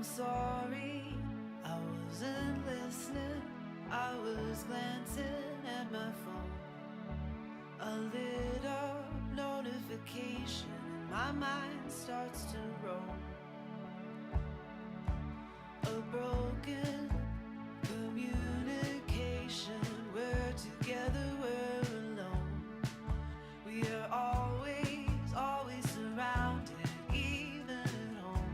sorry, I wasn't listening. I was glancing at my phone. A lit up notification, and my mind starts to roam. A broken communication. We're together, we're alone. We are always surrounded, even at home.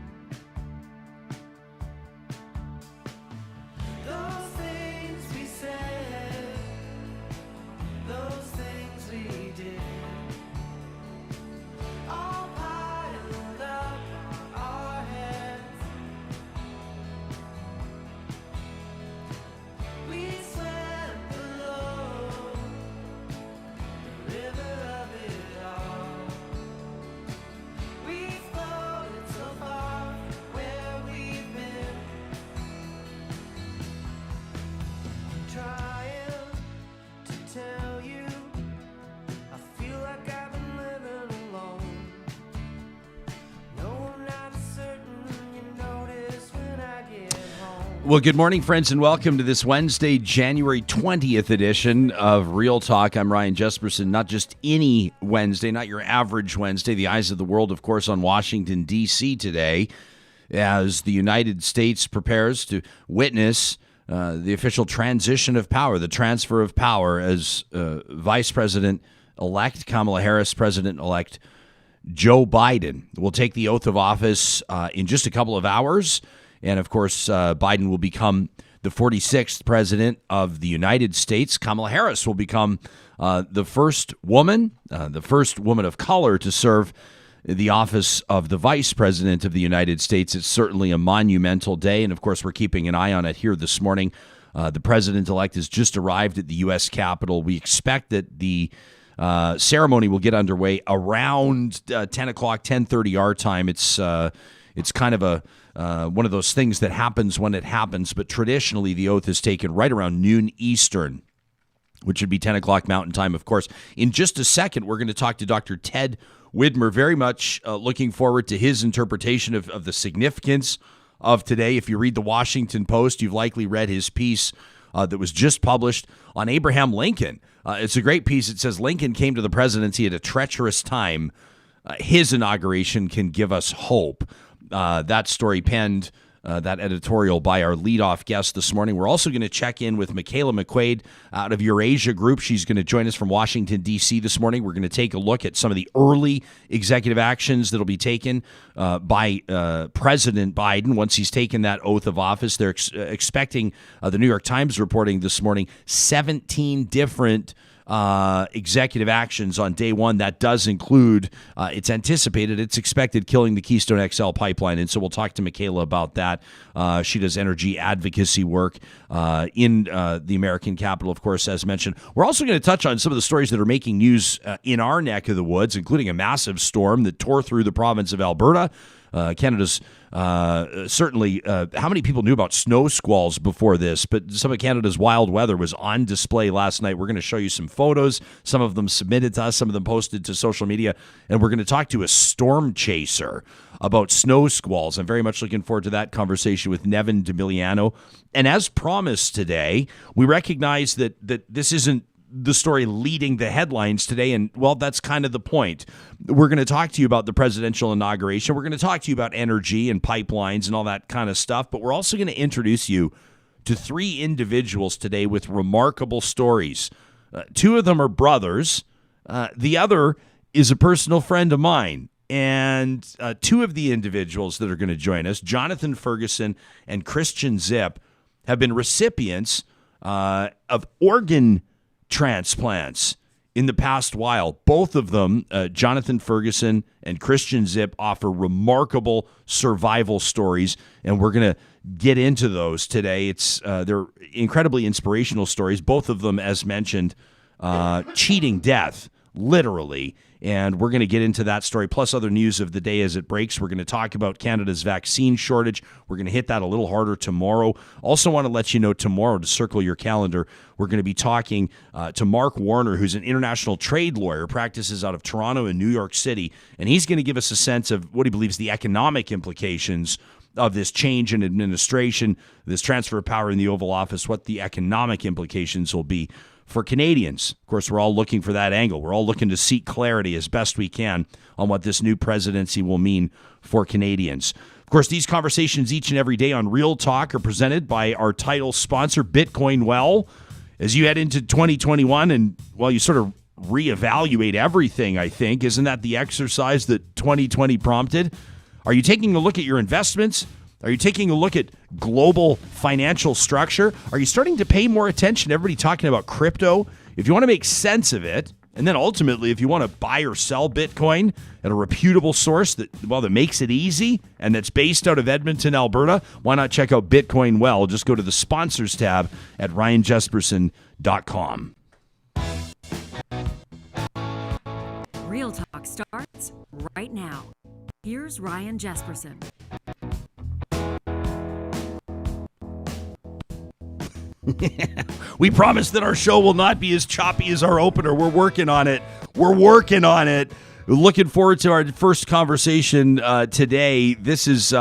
Those things we said, those things we did, all piled up on our heads. We swam below the river of it all. We floated so far from where we've been, trying to tell you I feel like I've been living alone. No, I'm not certain you notice when I get home. Well, good morning, friends, and welcome to this Wednesday, January 20th edition of Real Talk. I'm Ryan Jesperson. Not just any Wednesday, not your average Wednesday. The eyes of the world, of course, on Washington, D.C. today as the United States prepares to witness the official transition of power, the transfer of power as Vice President-elect Kamala Harris, President-elect Joe Biden will take the oath of office in just a couple of hours. And, of course, Biden will become the 46th president of the United States. Kamala Harris will become the first woman of color to serve the office of the vice president of the United States. It's certainly a monumental day. And, of course, we're keeping an eye on it here this morning. The president-elect has just arrived at the U.S. Capitol. We expect that the ceremony will get underway around 10 o'clock, 10:30 our time. It's kind of one of those things that happens when it happens, but traditionally the oath is taken right around noon Eastern, which would be 10 o'clock Mountain Time, of course. In just a second, we're going to talk to Dr. Ted Widmer. Very much looking forward to his interpretation of the significance of today. If you read the Washington Post, you've likely read his piece that was just published on Abraham Lincoln. It's a great piece. It says, Lincoln came to the presidency at a treacherous time. His inauguration can give us hope. That story penned, that editorial by our leadoff guest this morning. We're also going to check in with Mikaela McQuade out of Eurasia Group. She's going to join us from Washington, D.C. this morning. We're going to take a look at some of the early executive actions that will be taken by President Biden once he's taken that oath of office. They're expecting, the New York Times reporting this morning, 17 different executive actions on day one. That does include, it's expected killing the Keystone XL pipeline. And so we'll talk to Mikaela about that. She does energy advocacy work in the American capital, of course, as mentioned. We're also going to touch on some of the stories that are making news in our neck of the woods, including a massive storm that tore through the province of Alberta. Canada's certainly, how many people knew about snow squalls before this? But some of Canada's wild weather was on display last night. We're going to show you some photos. Some of them submitted to us, some of them posted to social media. And we're going to talk to a storm chaser about snow squalls. I'm very much looking forward to that conversation with Nevin deMilliano. And as promised today, we recognize that this isn't the story leading the headlines today. And, well, that's kind of the point. We're going to talk to you about the presidential inauguration. We're going to talk to you about energy and pipelines and all that kind of stuff. But we're also going to introduce you to three individuals today with remarkable stories. Two of them are brothers. The other is a personal friend of mine. And two of the individuals that are going to join us, Jonathan Ferguson and Christian Zip, have been recipients of organ transplants in the past while. Both of them, Jonathan Ferguson and Christian Zip, offer remarkable survival stories, and we're going to get into those today. They're incredibly inspirational stories. Both of them, as mentioned, cheating death, literally. And we're going to get into that story, plus other news of the day as it breaks. We're going to talk about Canada's vaccine shortage. We're going to hit that a little harder tomorrow. Also want to let you know tomorrow, to circle your calendar, we're going to be talking to Mark Warner, who's an international trade lawyer, practices out of Toronto and New York City. And he's going to give us a sense of what he believes the economic implications of this change in administration, this transfer of power in the Oval Office, what the economic implications will be for Canadians. Of course, we're all looking for that angle. We're all looking to seek clarity as best we can on what this new presidency will mean for Canadians. Of course, these conversations each and every day on Real Talk are presented by our title sponsor, Bitcoin Well. As you head into 2021 and, well, you sort of reevaluate everything, I think. Isn't that the exercise that 2020 prompted? Are you taking a look at your investments? Are you taking a look at global financial structure? Are you starting to pay more attention to everybody talking about crypto? If you want to make sense of it, and then ultimately, if you want to buy or sell Bitcoin at a reputable source that makes it easy and that's based out of Edmonton, Alberta, why not check out Bitcoin Well? Just go to the sponsors tab at ryanjesperson.com. Real Talk starts right now. Here's Ryan Jesperson. We promise that our show will not be as choppy as our opener. We're working on it. Looking forward to our first conversation today. This is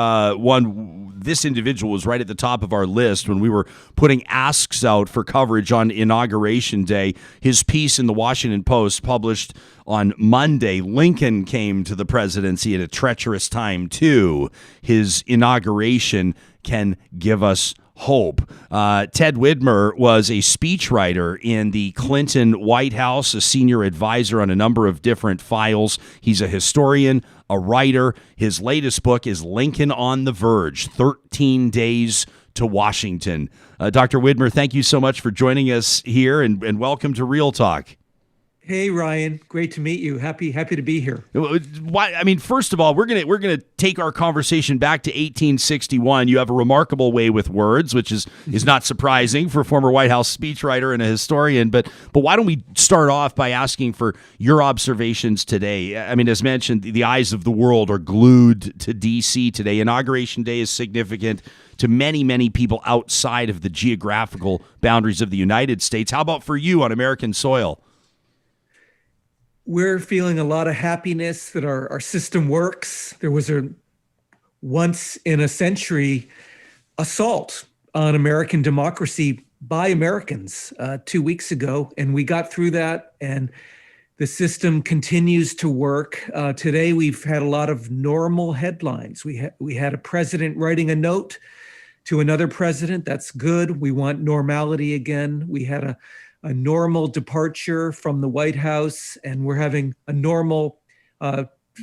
this individual was right at the top of our list when we were putting asks out for coverage on Inauguration Day. His piece in the Washington Post published on Monday, Lincoln came to the presidency at a treacherous time too. His inauguration can give us hope. Ted Widmer was a speechwriter in the Clinton White House, a senior advisor on a number of different files. He's a historian, a writer. His latest book is Lincoln on the Verge, 13 Days to Washington. Dr. Widmer, thank you so much for joining us here, and welcome to Real Talk. Hey, Ryan. Great to meet you. Happy to be here. First of all, we're gonna take our conversation back to 1861. You have a remarkable way with words, which is not surprising for a former White House speechwriter and a historian. But why don't we start off by asking for your observations today? I mean, as mentioned, the eyes of the world are glued to D.C. today. Inauguration Day is significant to many, many people outside of the geographical boundaries of the United States. How about for you on American soil? We're feeling a lot of happiness that our system works. There was a once in a century assault on American democracy by Americans 2 weeks ago, and we got through that, and the system continues to work. Today, we've had a lot of normal headlines. We had a president writing a note to another president. That's good. We want normality again. We had a normal departure from the White House, and we're having a normal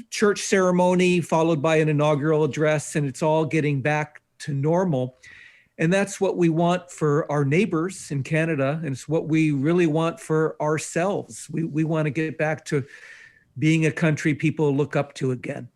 church ceremony followed by an inaugural address, and it's all getting back to normal. And that's what we want for our neighbors in Canada, and it's what we really want for ourselves. We want to get back to being a country people look up to again.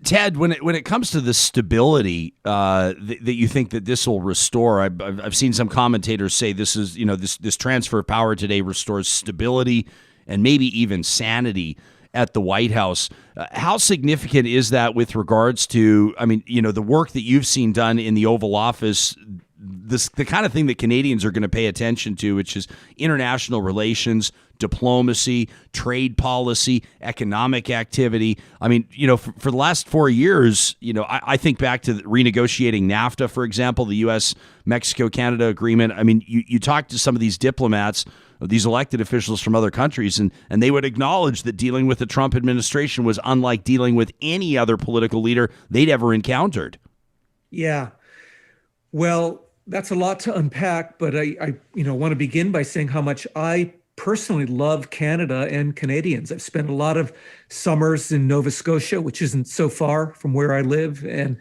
Ted, when it comes to the stability that you think that this will restore, I've seen some commentators say this is, this transfer of power today restores stability and maybe even sanity at the White House. How significant is that with regards to, the work that you've seen done in the Oval Office, the kind of thing that Canadians are going to pay attention to, which is international relations, diplomacy, trade policy, economic activity. For the last 4 years, I think back to renegotiating NAFTA, for example, the U.S. Mexico-Canada agreement. You talk to some of these diplomats, these elected officials from other countries, and they would acknowledge that dealing with the Trump administration was unlike dealing with any other political leader they'd ever encountered. Yeah. Well, that's a lot to unpack, but I want to begin by saying how much I personally love Canada and Canadians. I've spent a lot of summers in Nova Scotia, which isn't so far from where I live. And,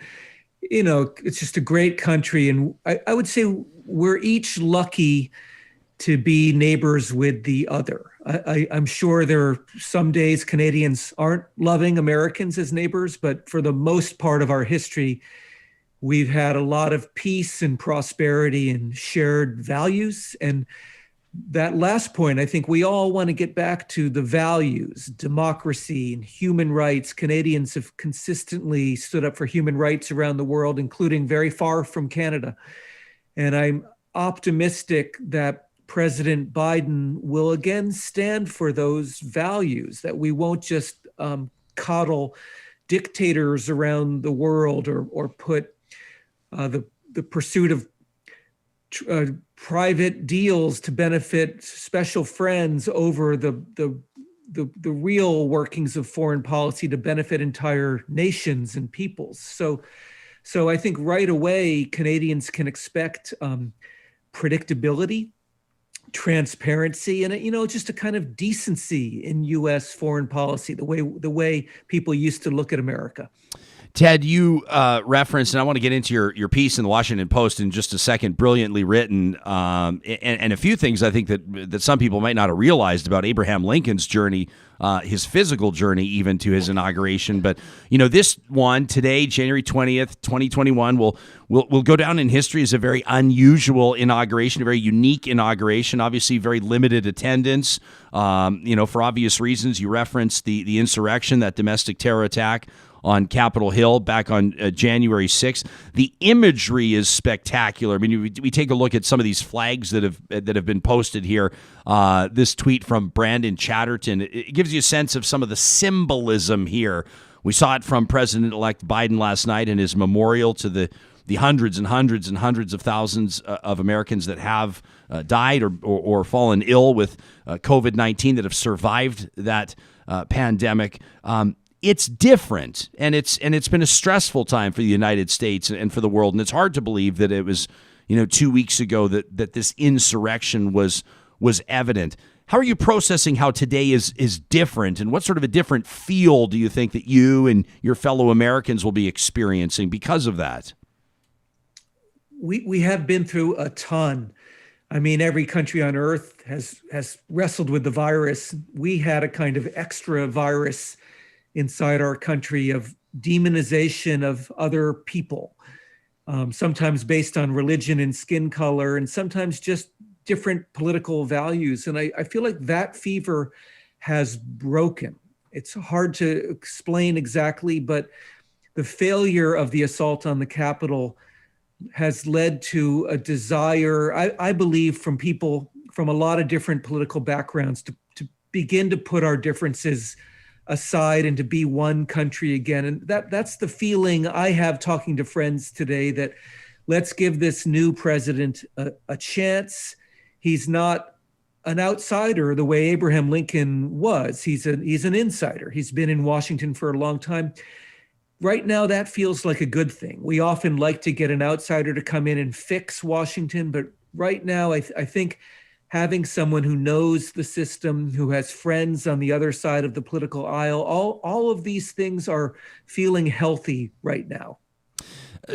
it's just a great country. And I would say we're each lucky to be neighbors with the other. I'm sure there are some days Canadians aren't loving Americans as neighbors, but for the most part of our history, we've had a lot of peace and prosperity and shared values. And that last point, I think we all want to get back to the values, democracy and human rights. Canadians have consistently stood up for human rights around the world, including very far from Canada. And I'm optimistic that President Biden will again stand for those values, that we won't just coddle dictators around the world, or put the pursuit of private deals to benefit special friends over the real workings of foreign policy to benefit entire nations and peoples. So I think right away Canadians can expect predictability, transparency, and just a kind of decency in U.S. foreign policy, the way people used to look at America. Ted, you referenced, and I want to get into your piece in the Washington Post in just a second, brilliantly written, and a few things I think that some people might not have realized about Abraham Lincoln's journey, his physical journey even to his inauguration. But, this one today, January 20th, 2021, will go down in history as a very unusual inauguration, a very unique inauguration, obviously very limited attendance, for obvious reasons. You referenced the insurrection, that domestic terror attack on Capitol Hill back on January 6th. The imagery is spectacular. I mean, we take a look at some of these flags that have been posted here. This tweet from Brandon Chatterton, it gives you a sense of some of the symbolism here. We saw it from President-elect Biden last night in his memorial to the hundreds and hundreds and hundreds of thousands of Americans that have died or fallen ill with COVID-19, that have survived that pandemic. It's different, and it's been a stressful time for the United States and for the world, and it's hard to believe that it was 2 weeks ago that this insurrection was evident. How are you processing how today is different, and what sort of a different feel do you think that you and your fellow Americans will be experiencing because of that? We have been through a ton. I mean, every country on earth has wrestled with the virus. We had a kind of extra virus inside our country of demonization of other people, sometimes based on religion and skin color, and sometimes just different political values. And I feel like that fever has broken. It's hard to explain exactly, but the failure of the assault on the Capitol has led to a desire, I believe, from people from a lot of different political backgrounds to begin to put our differences aside and to be one country again. And that's the feeling I have talking to friends today, that let's give this new president a chance. He's not an outsider the way Abraham Lincoln was. He's an insider. He's been in Washington for a long time. Right now, that feels like a good thing. We often like to get an outsider to come in and fix Washington, but right now I think having someone who knows the system, who has friends on the other side of the political aisle, all of these things are feeling healthy right now.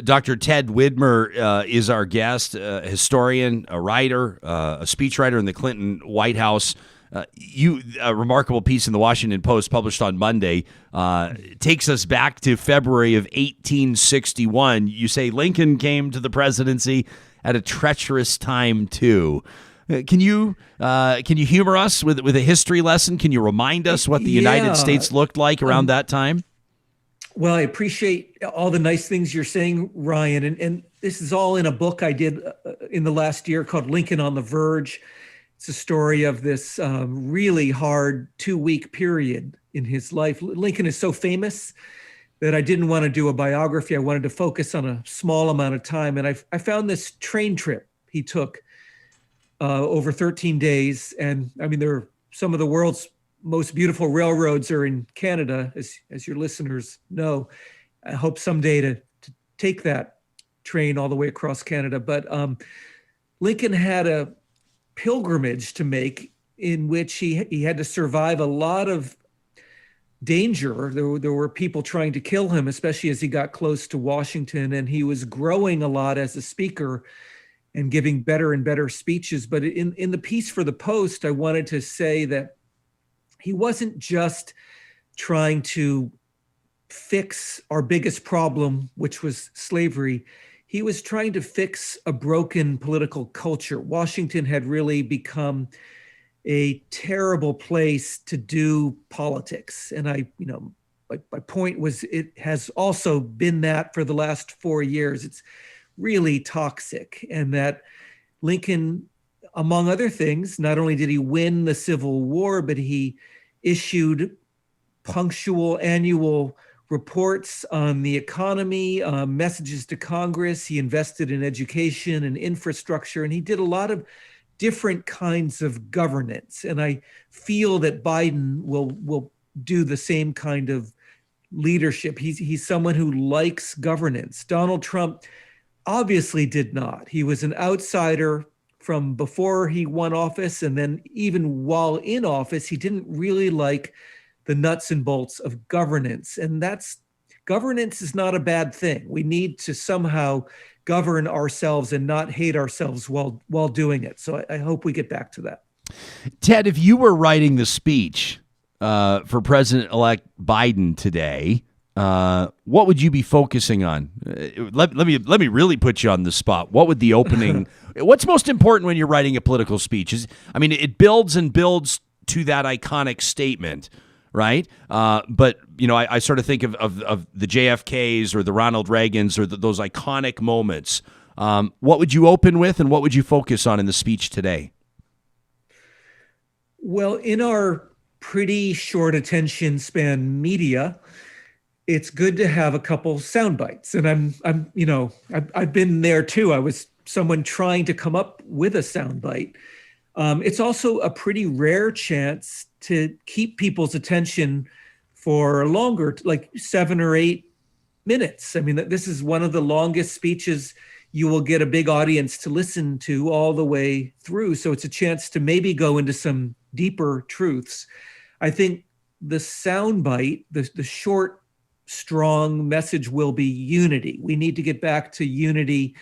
Dr. Ted Widmer is our guest, a historian, a writer, a speechwriter in the Clinton White House. A remarkable piece in the Washington Post published on Monday takes us back to February of 1861. You say Lincoln came to the presidency at a treacherous time too. Can you humor us with a history lesson? Can you remind us what the United States looked like around that time? Well, I appreciate all the nice things you're saying, Ryan. And this is all in a book I did in the last year called Lincoln on the Verge. It's a story of this really hard 2-week period in his life. Lincoln is so famous that I didn't want to do a biography. I wanted to focus on a small amount of time. And I found this train trip he took over 13 days. And I mean, there are some of the world's most beautiful railroads are in Canada, as your listeners know. I hope someday to take that train all the way across Canada. But Lincoln had a pilgrimage to make in which he had to survive a lot of danger. There were people trying to kill him, especially as he got close to Washington, and he was growing a lot as a speaker and giving better and better speeches. But in the piece for the Post, I wanted to say that he wasn't just trying to fix our biggest problem, which was slavery. He was trying to fix a broken political culture. Washington had really become a terrible place to do politics. And my point was, it has also been that for the last 4 years. It's really toxic. And that Lincoln, among other things, not only did he win the Civil War, but he issued punctual annual reports on the economy, messages to Congress. He invested in education and infrastructure, and he did a lot of different kinds of governance. And I feel that Biden will do the same kind of leadership. He's someone who likes governance. Donald Trump obviously did not. He was an outsider from before he won office, and then even while in office, he didn't really like the nuts and bolts of governance. And governance is not a bad thing. We need to somehow govern ourselves and not hate ourselves while doing it. So I hope we get back to that. Ted, if you were writing the speech for President-elect Biden today, what would you be focusing on? Let me really put you on the spot. What would the opening? What's most important when you're writing a political speech? It builds and builds to that iconic statement, right? But I sort of think of the JFKs or the Ronald Reagans or those iconic moments. What would you open with, and what would you focus on in the speech today? Well, in our pretty short attention span media, it's good to have a couple sound bites. And I've been there too. I was someone trying to come up with a sound bite. It's also a pretty rare chance to keep people's attention for longer, like 7 or 8 minutes. I mean, this is one of the longest speeches you will get a big audience to listen to all the way through. So it's a chance to maybe go into some deeper truths. I think the soundbite, the short, strong message will be unity. We need to get back to unity,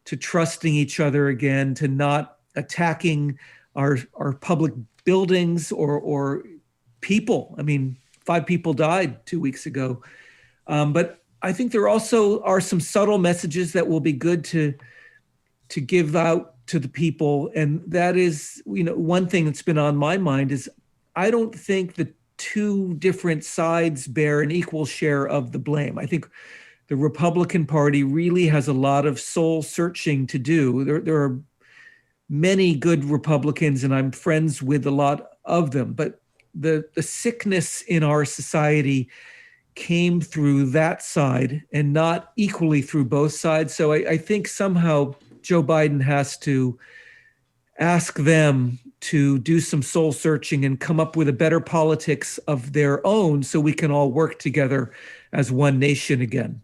to trusting each other again, to not attacking our public buildings or people. I mean, 5 people died 2 weeks ago. But I think there also are some subtle messages that will be good to give out to the people. And that is, one thing that's been on my mind is I don't think the two different sides bear an equal share of the blame. I think the Republican Party really has a lot of soul searching to do. There are many good Republicans, and I'm friends with a lot of them, but the sickness in our society came through that side and not equally through both sides. So I think somehow Joe Biden has to ask them to do some soul searching and come up with a better politics of their own so we can all work together as one nation again.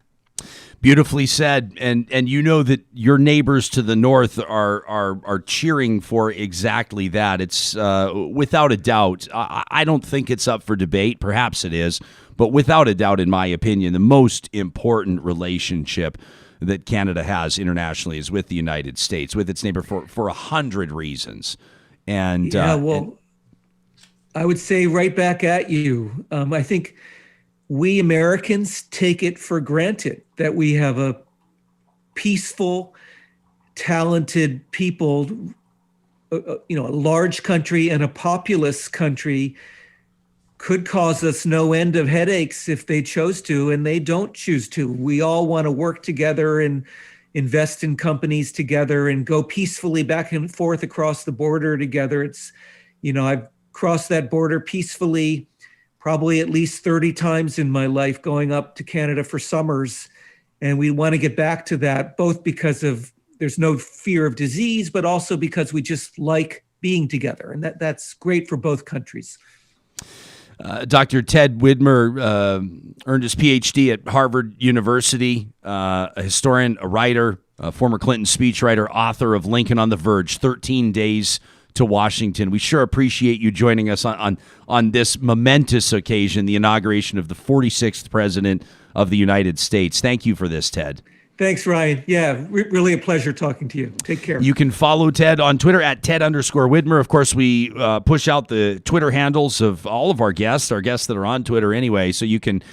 Beautifully said. And you know that your neighbors to the north are cheering for exactly that. It's without a doubt. I don't think it's up for debate. Perhaps it is. But without a doubt, in my opinion, the most important relationship that Canada has internationally is with the United States, with its neighbor for 100 reasons. And I would say right back at you. I think we Americans take it for granted that we have a peaceful, talented people, a large country and a populous country could cause us no end of headaches if they chose to, and they don't choose to. We all want to work together and invest in companies together and go peacefully back and forth across the border together. It's, I've crossed that border peacefully probably at least 30 times in my life going up to Canada for summers. And we want to get back to that, both because there's no fear of disease, but also because we just like being together. And that's great for both countries. Dr. Ted Widmer earned his PhD at Harvard University, a historian, a writer, a former Clinton speechwriter, author of Lincoln on the Verge, 13 Days to Washington. We sure appreciate you joining us on this momentous occasion, the inauguration of the 46th President of the United States. Thank you for this, Ted. Thanks, Ryan. Yeah, really a pleasure talking to you. Take care. You can follow Ted on Twitter at Ted_Widmer. Of course, we push out the Twitter handles of all of our guests that are on Twitter anyway, so you can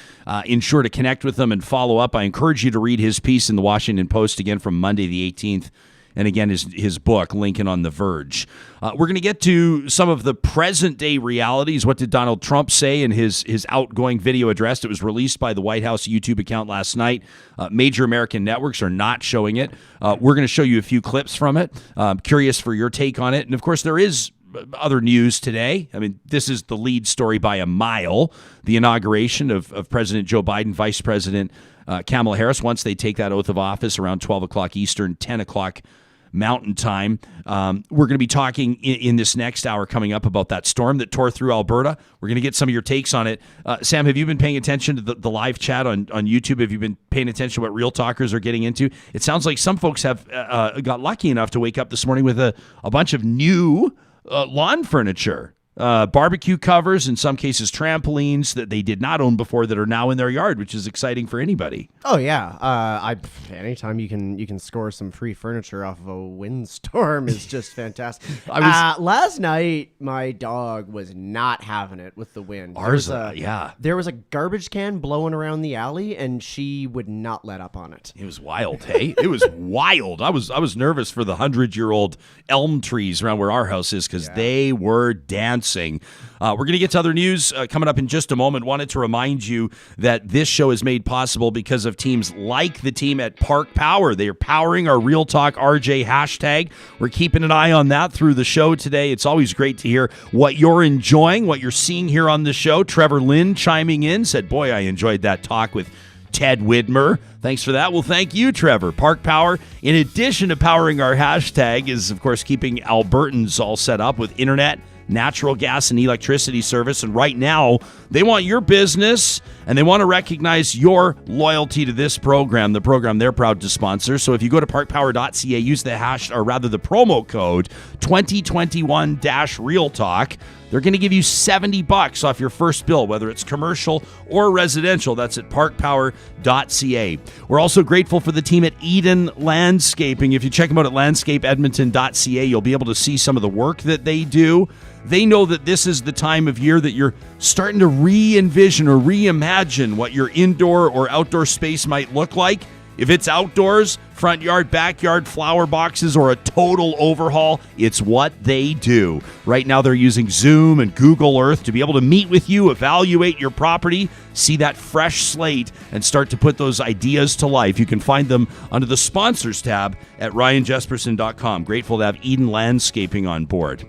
ensure to connect with them and follow up. I encourage you to read his piece in the Washington Post again from Monday the 18th. And again, his book, Lincoln on the Verge. We're going to get to some of the present-day realities. What did Donald Trump say in his outgoing video address? It was released by the White House YouTube account last night. Major American networks are not showing it. We're going to show you a few clips from it. Curious for your take on it. And, of course, there is other news today. I mean, this is the lead story by a mile. The inauguration of President Joe Biden, Vice President Kamala Harris, once they take that oath of office around 12 o'clock Eastern, 10 o'clock Mountain Time. We're going to be talking in this next hour coming up about that storm that tore through Alberta. We're going to get some of your takes on it. Sam, have you been paying attention to the live chat on YouTube? Have you been paying attention to what Real Talkers are getting into? It sounds like some folks have got lucky enough to wake up this morning with a bunch of new lawn furniture. Barbecue covers, in some cases trampolines that they did not own before that are now in their yard, which is exciting for anybody. Oh yeah, anytime you can score some free furniture off of a windstorm is just fantastic. Last night my dog was not having it with the wind. There was a garbage can blowing around the alley, and she would not let up on it. It was wild, hey? It was wild. I was nervous for the 100-year-old elm trees around where our house is because they were dancing. We're going to get to other news coming up in just a moment. Wanted to remind you that this show is made possible because of teams like the team at Park Power. They are powering our Real Talk RJ hashtag. We're keeping an eye on that through the show today. It's always great to hear what you're enjoying, what you're seeing here on the show. Trevor Lynn chiming in said, boy, I enjoyed that talk with Ted Widmer. Thanks for that. Well, thank you, Trevor. Park Power, in addition to powering our hashtag, is, of course, keeping Albertans all set up with internet, natural gas, and electricity service. And right now, they want your business, and they want to recognize your loyalty to this program, the program they're proud to sponsor. So if you go to parkpower.ca, use the the promo code 2021-Real Talk. They're going to give you $70 off your first bill, whether it's commercial or residential. That's at parkpower.ca. We're also grateful for the team at Eden Landscaping. If you check them out at landscapeedmonton.ca, you'll be able to see some of the work that they do. They know that this is the time of year that you're starting to re-envision or reimagine what your indoor or outdoor space might look like. If it's outdoors, front yard, backyard, flower boxes, or a total overhaul, it's what they do. Right now, they're using Zoom and Google Earth to be able to meet with you, evaluate your property, see that fresh slate, and start to put those ideas to life. You can find them under the sponsors tab at ryanjesperson.com. Grateful to have Eden Landscaping on board.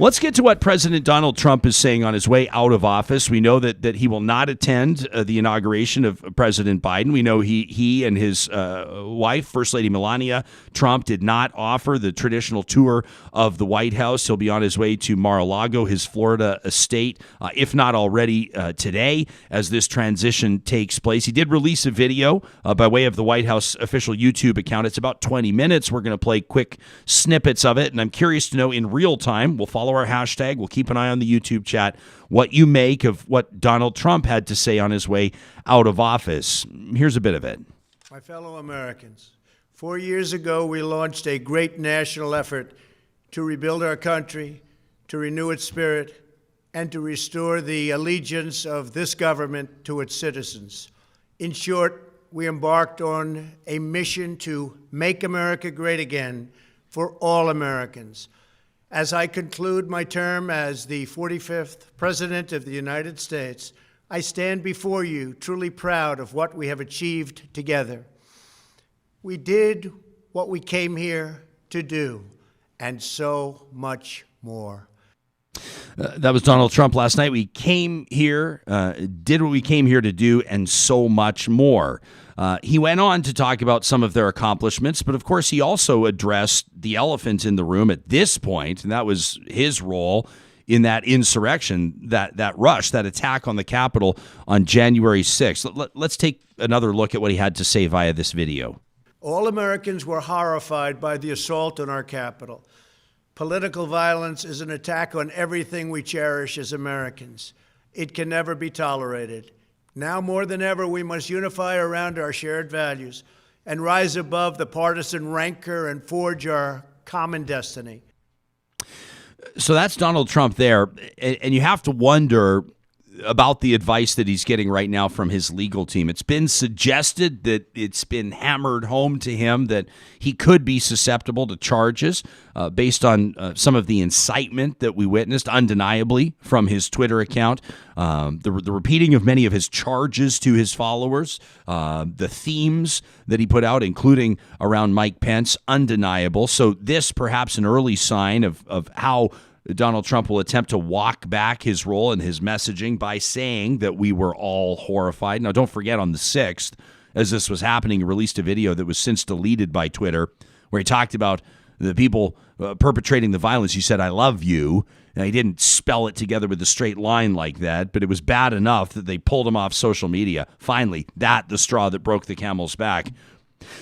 Let's get to what President Donald Trump is saying on his way out of office. We know that he will not attend the inauguration of President Biden. We know he and his wife, First Lady Melania Trump, did not offer the traditional tour of the White House. He'll be on his way to Mar-a-Lago, his Florida estate, if not already today, as this transition takes place. He did release a video by way of the White House official YouTube account. It's about 20 minutes. We're going to play quick snippets of it, and I'm curious to know in real time. We'll follow our hashtag. We'll keep an eye on the YouTube chat, what you make of what Donald Trump had to say on his way out of office. Here's a bit of it. My fellow Americans, 4 years ago, we launched a great national effort to rebuild our country, to renew its spirit, and to restore the allegiance of this government to its citizens. In short, we embarked on a mission to make America great again for all Americans. As I conclude my term as the 45th President of the United States, I stand before you truly proud of what we have achieved together. We did what we came here to do, and so much more. That was Donald Trump last night. We came here, did what we came here to do, and so much more. He went on to talk about some of their accomplishments, but of course he also addressed the elephant in the room at this point, and that was his role in that insurrection, that rush, that attack on the Capitol on January 6th. Let's take another look at what he had to say via this video. All Americans were horrified by the assault on our Capitol. Political violence is an attack on everything we cherish as Americans. It can never be tolerated. Now more than ever, we must unify around our shared values and rise above the partisan rancor and forge our common destiny. So that's Donald Trump there. And you have to wonder about the advice that he's getting right now from his legal team. It's been suggested that it's been hammered home to him that he could be susceptible to charges based on some of the incitement that we witnessed undeniably from his Twitter account, the repeating of many of his charges to his followers, the themes that he put out, including around Mike Pence, undeniable. So this perhaps an early sign of how Donald Trump will attempt to walk back his role and his messaging by saying that we were all horrified. Now, don't forget, on the 6th, as this was happening, he released a video that was since deleted by Twitter where he talked about the people perpetrating the violence. He said, "I love you." Now, he didn't spell it together with a straight line like that, but it was bad enough that they pulled him off social media. Finally, the straw that broke the camel's back.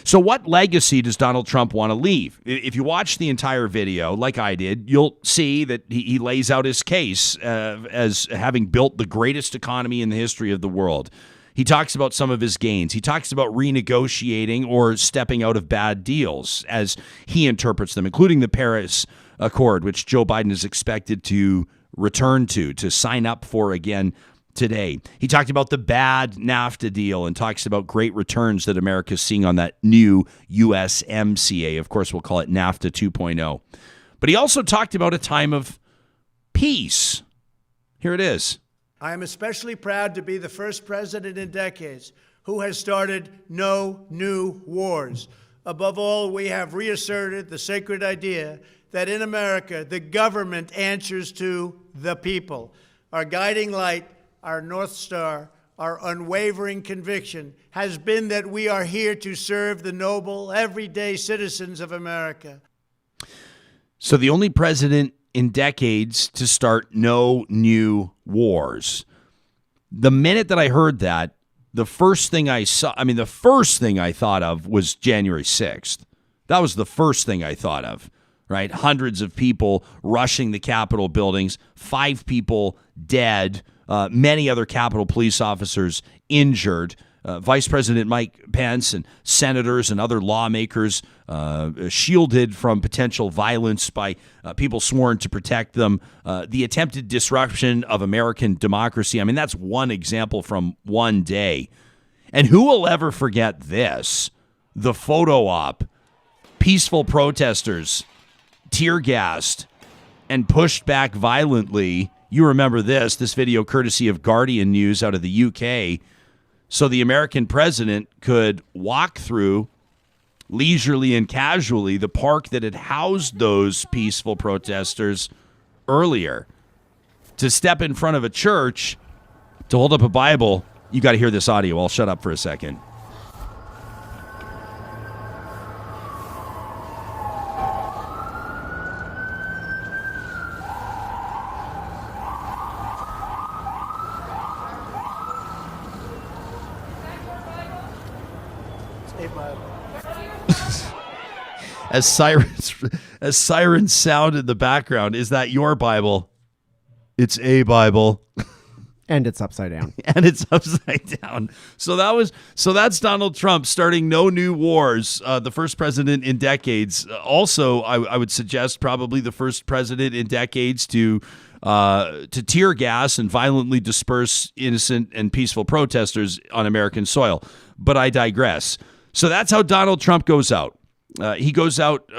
So what legacy does Donald Trump want to leave? If you watch the entire video, like I did, you'll see that he lays out his case as having built the greatest economy in the history of the world. He talks about some of his gains. He talks about renegotiating or stepping out of bad deals as he interprets them, including the Paris Accord, which Joe Biden is expected to return to sign up for again today. He talked about the bad NAFTA deal and talks about great returns that America's seeing on that new USMCA. Of course, we'll call it NAFTA 2.0. But he also talked about a time of peace. Here it is. I am especially proud to be the first president in decades who has started no new wars. Above all, we have reasserted the sacred idea that in America, the government answers to the people. Our guiding light, our North Star, our unwavering conviction has been that we are here to serve the noble, everyday citizens of America. So the only president in decades to start no new wars. The minute that I heard that, the first thing I thought of was January 6th. That was the first thing I thought of, right? Hundreds of people rushing the Capitol buildings, 5 people dead, many other Capitol police officers injured. Vice President Mike Pence and senators and other lawmakers shielded from potential violence by people sworn to protect them. The attempted disruption of American democracy. I mean, that's one example from one day. And who will ever forget this? The photo op, peaceful protesters, tear gassed and pushed back violently. You remember this video courtesy of Guardian News out of the UK. So the American president could walk through leisurely and casually the park that had housed those peaceful protesters earlier. To step in front of a church, to hold up a Bible, you got to hear this audio. I'll shut up for a second. As sirens sound in the background, is that your Bible? It's a Bible. And it's upside down. And it's upside down. So that's Donald Trump starting no new wars. The first president in decades. Also, I would suggest probably the first president in decades to tear gas and violently disperse innocent and peaceful protesters on American soil. But I digress. So that's how Donald Trump goes out. He goes out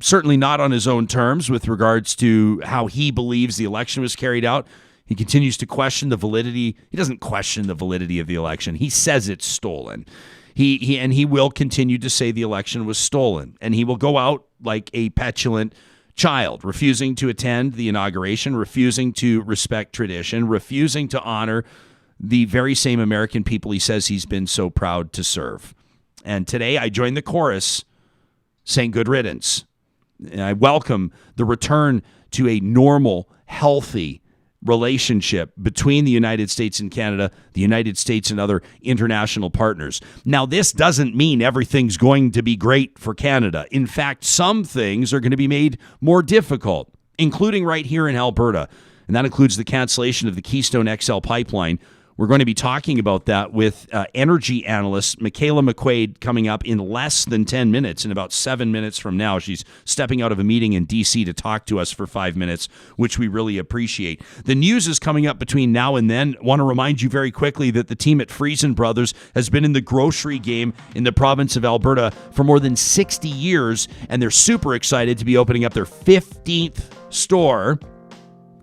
certainly not on his own terms with regards to how he believes the election was carried out. He continues to question the validity. He doesn't question the validity of the election. He says it's stolen. He will continue to say the election was stolen. And he will go out like a petulant child, refusing to attend the inauguration, refusing to respect tradition, refusing to honor the very same American people he says he's been so proud to serve. And today I join the chorus saying good riddance. And I welcome the return to a normal, healthy relationship between the United States and Canada, the United States and other international partners. Now, this doesn't mean everything's going to be great for Canada. In fact, some things are going to be made more difficult, including right here in Alberta. And that includes the cancellation of the Keystone XL pipeline. We're going to be talking about that with energy analyst Mikaela McQuade coming up in less than 10 minutes, in about 7 minutes from now. She's stepping out of a meeting in D.C. to talk to us for 5 minutes, which we really appreciate. The news is coming up between now and then. I want to remind you very quickly that the team at Friesen Brothers has been in the grocery game in the province of Alberta for more than 60 years, and they're super excited to be opening up their 15th store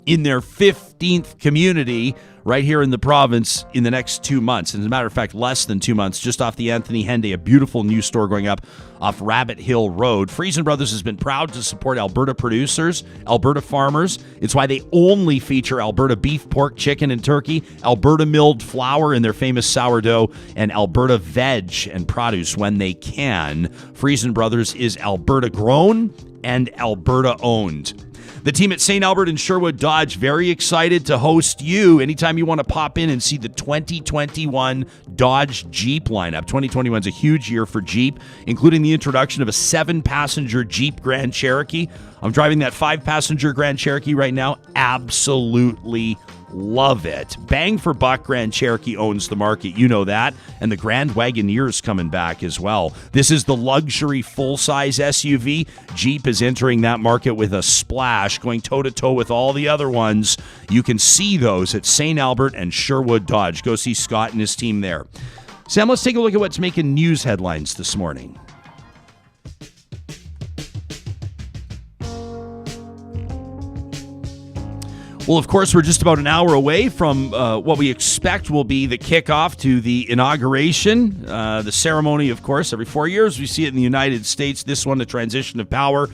in their 15th community right here in the province in the next 2 months. And as a matter of fact, less than 2 months, just off the Anthony Henday, a beautiful new store going up off Rabbit Hill Road. Friesen Brothers has been proud to support Alberta producers, Alberta farmers. It's why they only feature Alberta beef, pork, chicken, and turkey, Alberta milled flour in their famous sourdough, and Alberta veg and produce when they can. Friesen Brothers is Alberta grown and Alberta owned. The team at St. Albert and Sherwood Dodge, very excited to host you anytime you want to pop in and see the 2021 Dodge Jeep lineup. 2021 is a huge year for Jeep, including the introduction of a 7-passenger Jeep Grand Cherokee. I'm driving that 5-passenger Grand Cherokee right now. Absolutely love it. Bang for buck, Grand Cherokee owns the market. You know that. And the Grand Wagoneer's coming back as well. This is the luxury full-size SUV. Jeep is entering that market with a splash, going toe-to-toe with all the other ones. You can see those at St. Albert and Sherwood Dodge. Go see Scott and his team there. Sam, let's take a look at what's making news headlines this morning. Well, of course, we're just about an hour away from what we expect will be the kickoff to the inauguration. The ceremony, of course, every 4 years. We see it in the United States. This one, the transition of power.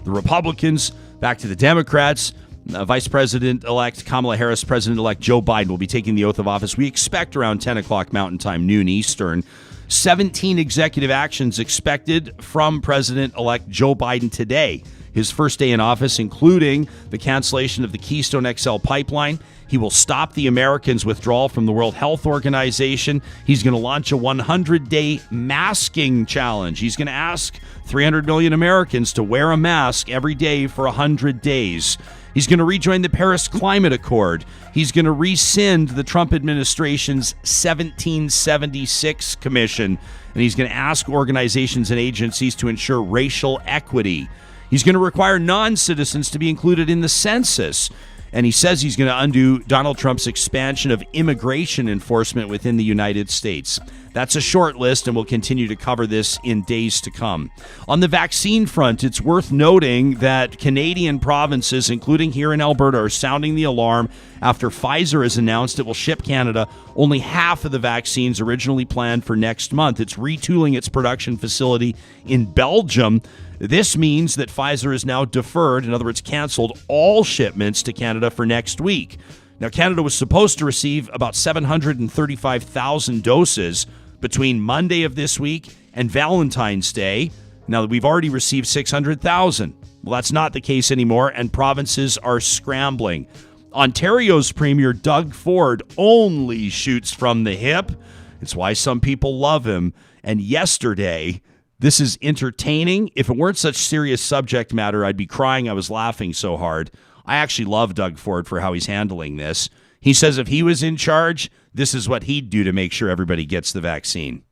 The Republicans back to the Democrats. Vice President-elect Kamala Harris, President-elect Joe Biden will be taking the oath of office. We expect around 10 o'clock Mountain Time, noon Eastern. 17 executive actions expected from President-elect Joe Biden today. His first day in office, including the cancellation of the Keystone XL pipeline. He will stop the Americans' withdrawal from the World Health Organization. He's going to launch a 100-day masking challenge. He's going to ask 300 million Americans to wear a mask every day for 100 days. He's going to rejoin the Paris Climate Accord. He's going to rescind the Trump administration's 1776 commission. And he's going to ask organizations and agencies to ensure racial equity. He's going to require non-citizens to be included in the census. And he says he's going to undo Donald Trump's expansion of immigration enforcement within the United States. That's a short list, and we'll continue to cover this in days to come. On the vaccine front, it's worth noting that Canadian provinces, including here in Alberta, are sounding the alarm after Pfizer has announced it will ship Canada only half of the vaccines originally planned for next month. It's retooling its production facility in Belgium. This means that Pfizer has now deferred, in other words, canceled all shipments to Canada for next week. Now, Canada was supposed to receive about 735,000 doses between Monday of this week and Valentine's Day. Now, we've already received 600,000. Well, that's not the case anymore, and provinces are scrambling. Ontario's Premier Doug Ford only shoots from the hip. It's why some people love him. And yesterday, this is entertaining. If it weren't such serious subject matter, I'd be crying. I was laughing so hard. I actually love Doug Ford for how he's handling this. He says if he was in charge, this is what he'd do to make sure everybody gets the vaccine.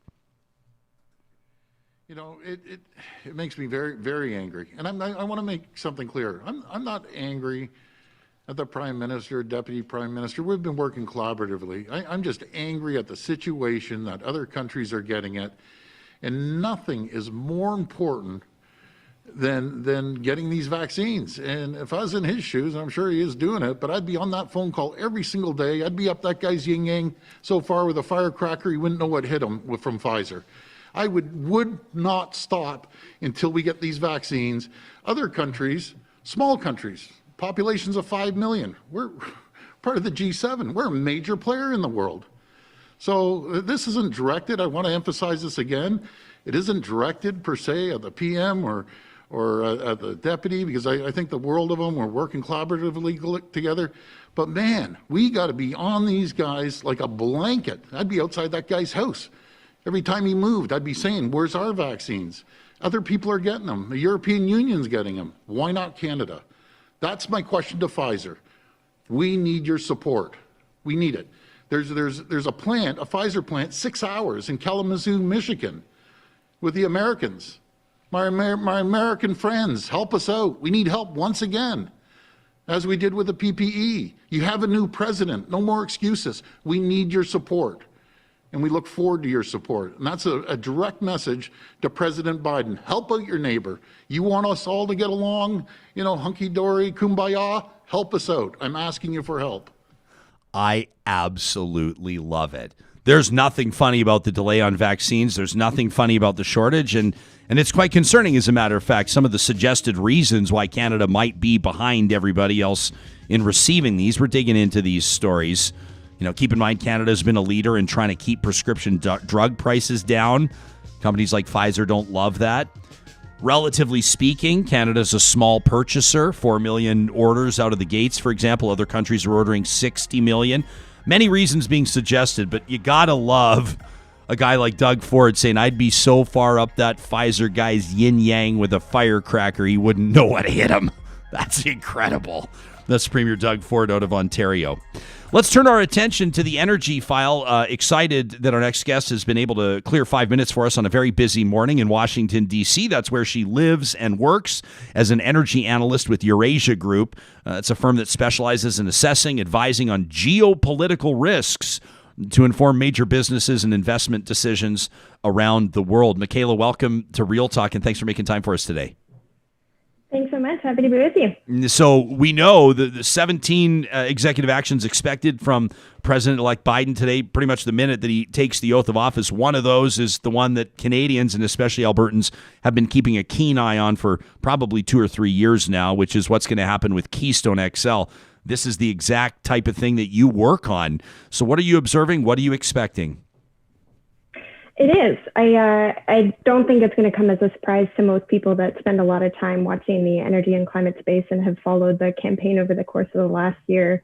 You know, it makes me very, very angry. And I want to make something clear. I'm not angry at the Prime Minister, Deputy Prime Minister. We've been working collaboratively. I'm just angry at the situation that other countries are getting at. And nothing is more important than getting these vaccines. And if I was in his shoes, I'm sure he is doing it, but I'd be on that phone call every single day. I'd be up that guy's yin-yang so far with a firecracker, he wouldn't know what hit him from Pfizer. I would not stop until we get these vaccines. Other countries, small countries, populations of 5 million, we're part of the G7. We're a major player in the world. So this isn't directed, I want to emphasize this again, it isn't directed per se at the PM or at the deputy, because I think the world of them, we're working collaboratively together. But man, we got to be on these guys like a blanket. I'd be outside that guy's house. Every time he moved, I'd be saying, where's our vaccines? Other people are getting them. The European Union's getting them. Why not Canada? That's my question to Pfizer. We need your support. We need it. There's a plant, a Pfizer plant, 6 hours in Kalamazoo, Michigan, with the Americans. My American friends, help us out. We need help once again, as we did with the PPE. You have a new president. No more excuses. We need your support, and we look forward to your support. And that's a direct message to President Biden. Help out your neighbor. You want us all to get along, hunky-dory, kumbaya? Help us out. I'm asking you for help. I absolutely love it. There's nothing funny about the delay on vaccines. There's nothing funny about the shortage. And it's quite concerning, as a matter of fact, some of the suggested reasons why Canada might be behind everybody else in receiving these. We're digging into these stories. Keep in mind, Canada's been a leader in trying to keep prescription drug prices down. Companies like Pfizer don't love that. Relatively speaking, Canada's a small purchaser, 4 million orders out of the gates, for example. Other countries are ordering 60 million. Many reasons being suggested, but you gotta love a guy like Doug Ford saying, I'd be so far up that Pfizer guy's yin-yang with a firecracker, he wouldn't know what hit him. That's incredible. That's Premier Doug Ford out of Ontario. Let's turn our attention to the energy file. Excited that our next guest has been able to clear 5 minutes for us on a very busy morning in Washington, D.C. That's where she lives and works as an energy analyst with Eurasia Group. It's a firm that specializes in assessing, advising on geopolitical risks to inform major businesses and investment decisions around the world. Mikaela, welcome to Real Talk, and thanks for making time for us today. Thanks so much. Happy to be with you. So we know the 17 executive actions expected from President-elect Biden today, pretty much the minute that he takes the oath of office. One of those is the one that Canadians and especially Albertans have been keeping a keen eye on for probably 2 or 3 years now, which is what's going to happen with Keystone XL. This is the exact type of thing that you work on. So what are you observing? What are you expecting? It is. I don't think it's going to come as a surprise to most people that spend a lot of time watching the energy and climate space and have followed the campaign over the course of the last year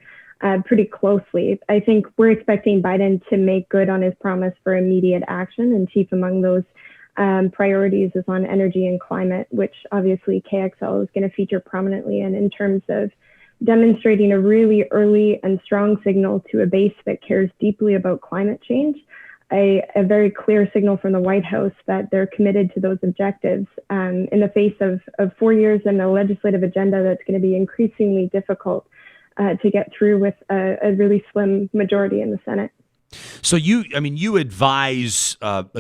pretty closely. I think we're expecting Biden to make good on his promise for immediate action, and chief among those priorities is on energy and climate, which obviously KXL is going to feature prominently in terms of demonstrating a really early and strong signal to a base that cares deeply about climate change. A very clear signal from the White House that they're committed to those objectives in the face of 4 years and a legislative agenda that's going to be increasingly difficult to get through with a really slim majority in the Senate. So you advise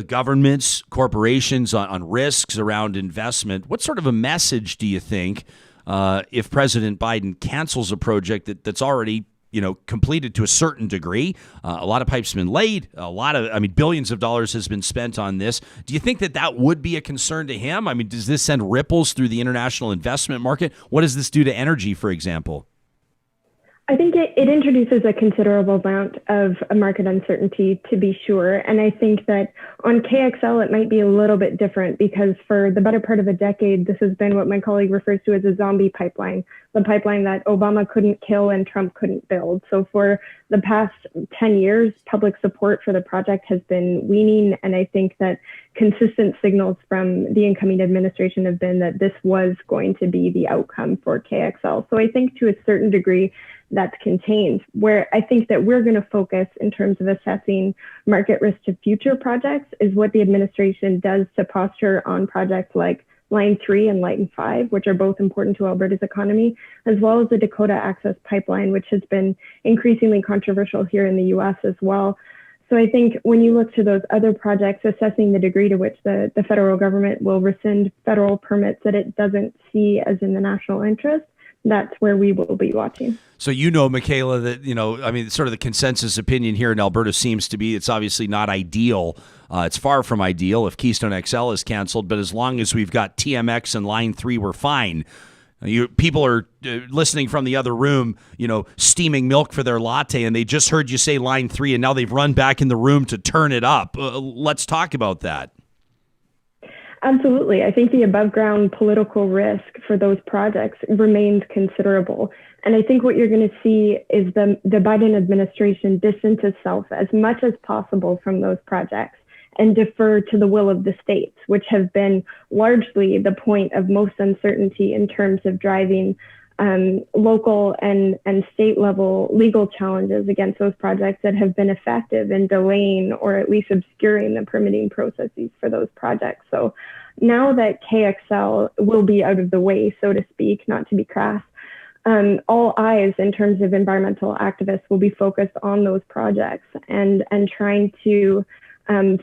governments, corporations on risks around investment. What sort of a message do you think if President Biden cancels a project that's already completed to a certain degree? A lot of pipes have been laid. Billions of dollars has been spent on this. Do you think that would be a concern to him? Does this send ripples through the international investment market? What does this do to energy, for example? I think it introduces a considerable amount of market uncertainty, to be sure. And I think that on KXL, it might be a little bit different because for the better part of a decade, this has been what my colleague refers to as a zombie pipeline, the pipeline that Obama couldn't kill and Trump couldn't build. So for the past 10 years, public support for the project has been waning. And I think that consistent signals from the incoming administration have been that this was going to be the outcome for KXL. So I think to a certain degree, that's contained. Where I think that we're going to focus in terms of assessing market risk to future projects is what the administration does to posture on projects like Line 3 and Line 5, which are both important to Alberta's economy, as well as the Dakota Access Pipeline, which has been increasingly controversial here in the U.S. as well. So I think when you look to those other projects, assessing the degree to which the federal government will rescind federal permits that it doesn't see as in the national interest, that's where we will be watching. So Mikaela, that, sort of the consensus opinion here in Alberta seems to be it's obviously not ideal. It's far from ideal if Keystone XL is canceled, but as long as we've got TMX and Line 3, we're fine. People are listening from the other room, steaming milk for their latte, and they just heard you say Line 3, and now they've run back in the room to turn it up. Let's talk about that. Absolutely. I think the above ground political risk for those projects remains considerable. And I think what you're going to see is the Biden administration distance itself as much as possible from those projects and defer to the will of the states, which have been largely the point of most uncertainty in terms of driving local and state level legal challenges against those projects that have been effective in delaying or at least obscuring the permitting processes for those projects. So now that KXL will be out of the way, so to speak, not to be crass, all eyes in terms of environmental activists will be focused on those projects and trying to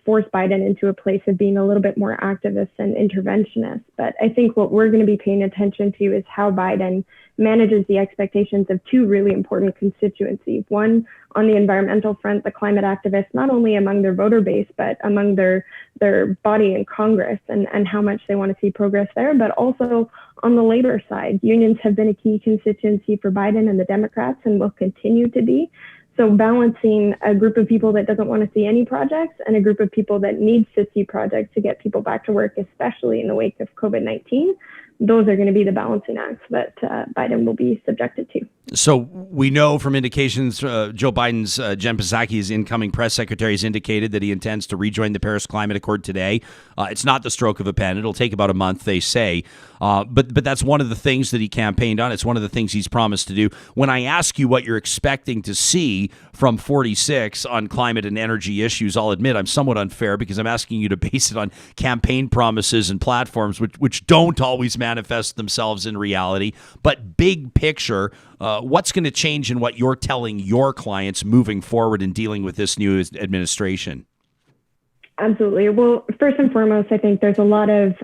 force Biden into a place of being a little bit more activist and interventionist. But I think what we're going to be paying attention to is how Biden manages the expectations of two really important constituencies. One, on the environmental front, the climate activists, not only among their voter base, but among their body in Congress and how much they want to see progress there, but also on the labor side. Unions have been a key constituency for Biden and the Democrats and will continue to be. So balancing a group of people that doesn't want to see any projects and a group of people that needs to see projects to get people back to work, especially in the wake of COVID-19, those are going to be the balancing acts that Biden will be subjected to. So we know from indications, Joe Biden's Jen Psaki's incoming press secretary has indicated that he intends to rejoin the Paris Climate Accord today. It's not the stroke of a pen. It'll take about a month, they say. But that's one of the things that he campaigned on. It's one of the things he's promised to do. When I ask you what you're expecting to see from 46 on climate and energy issues, I'll admit I'm somewhat unfair because I'm asking you to base it on campaign promises and platforms which don't always manifest themselves in reality. But big picture, what's going to change in what you're telling your clients moving forward in dealing with this new administration? Absolutely. Well, first and foremost, I think there's a lot of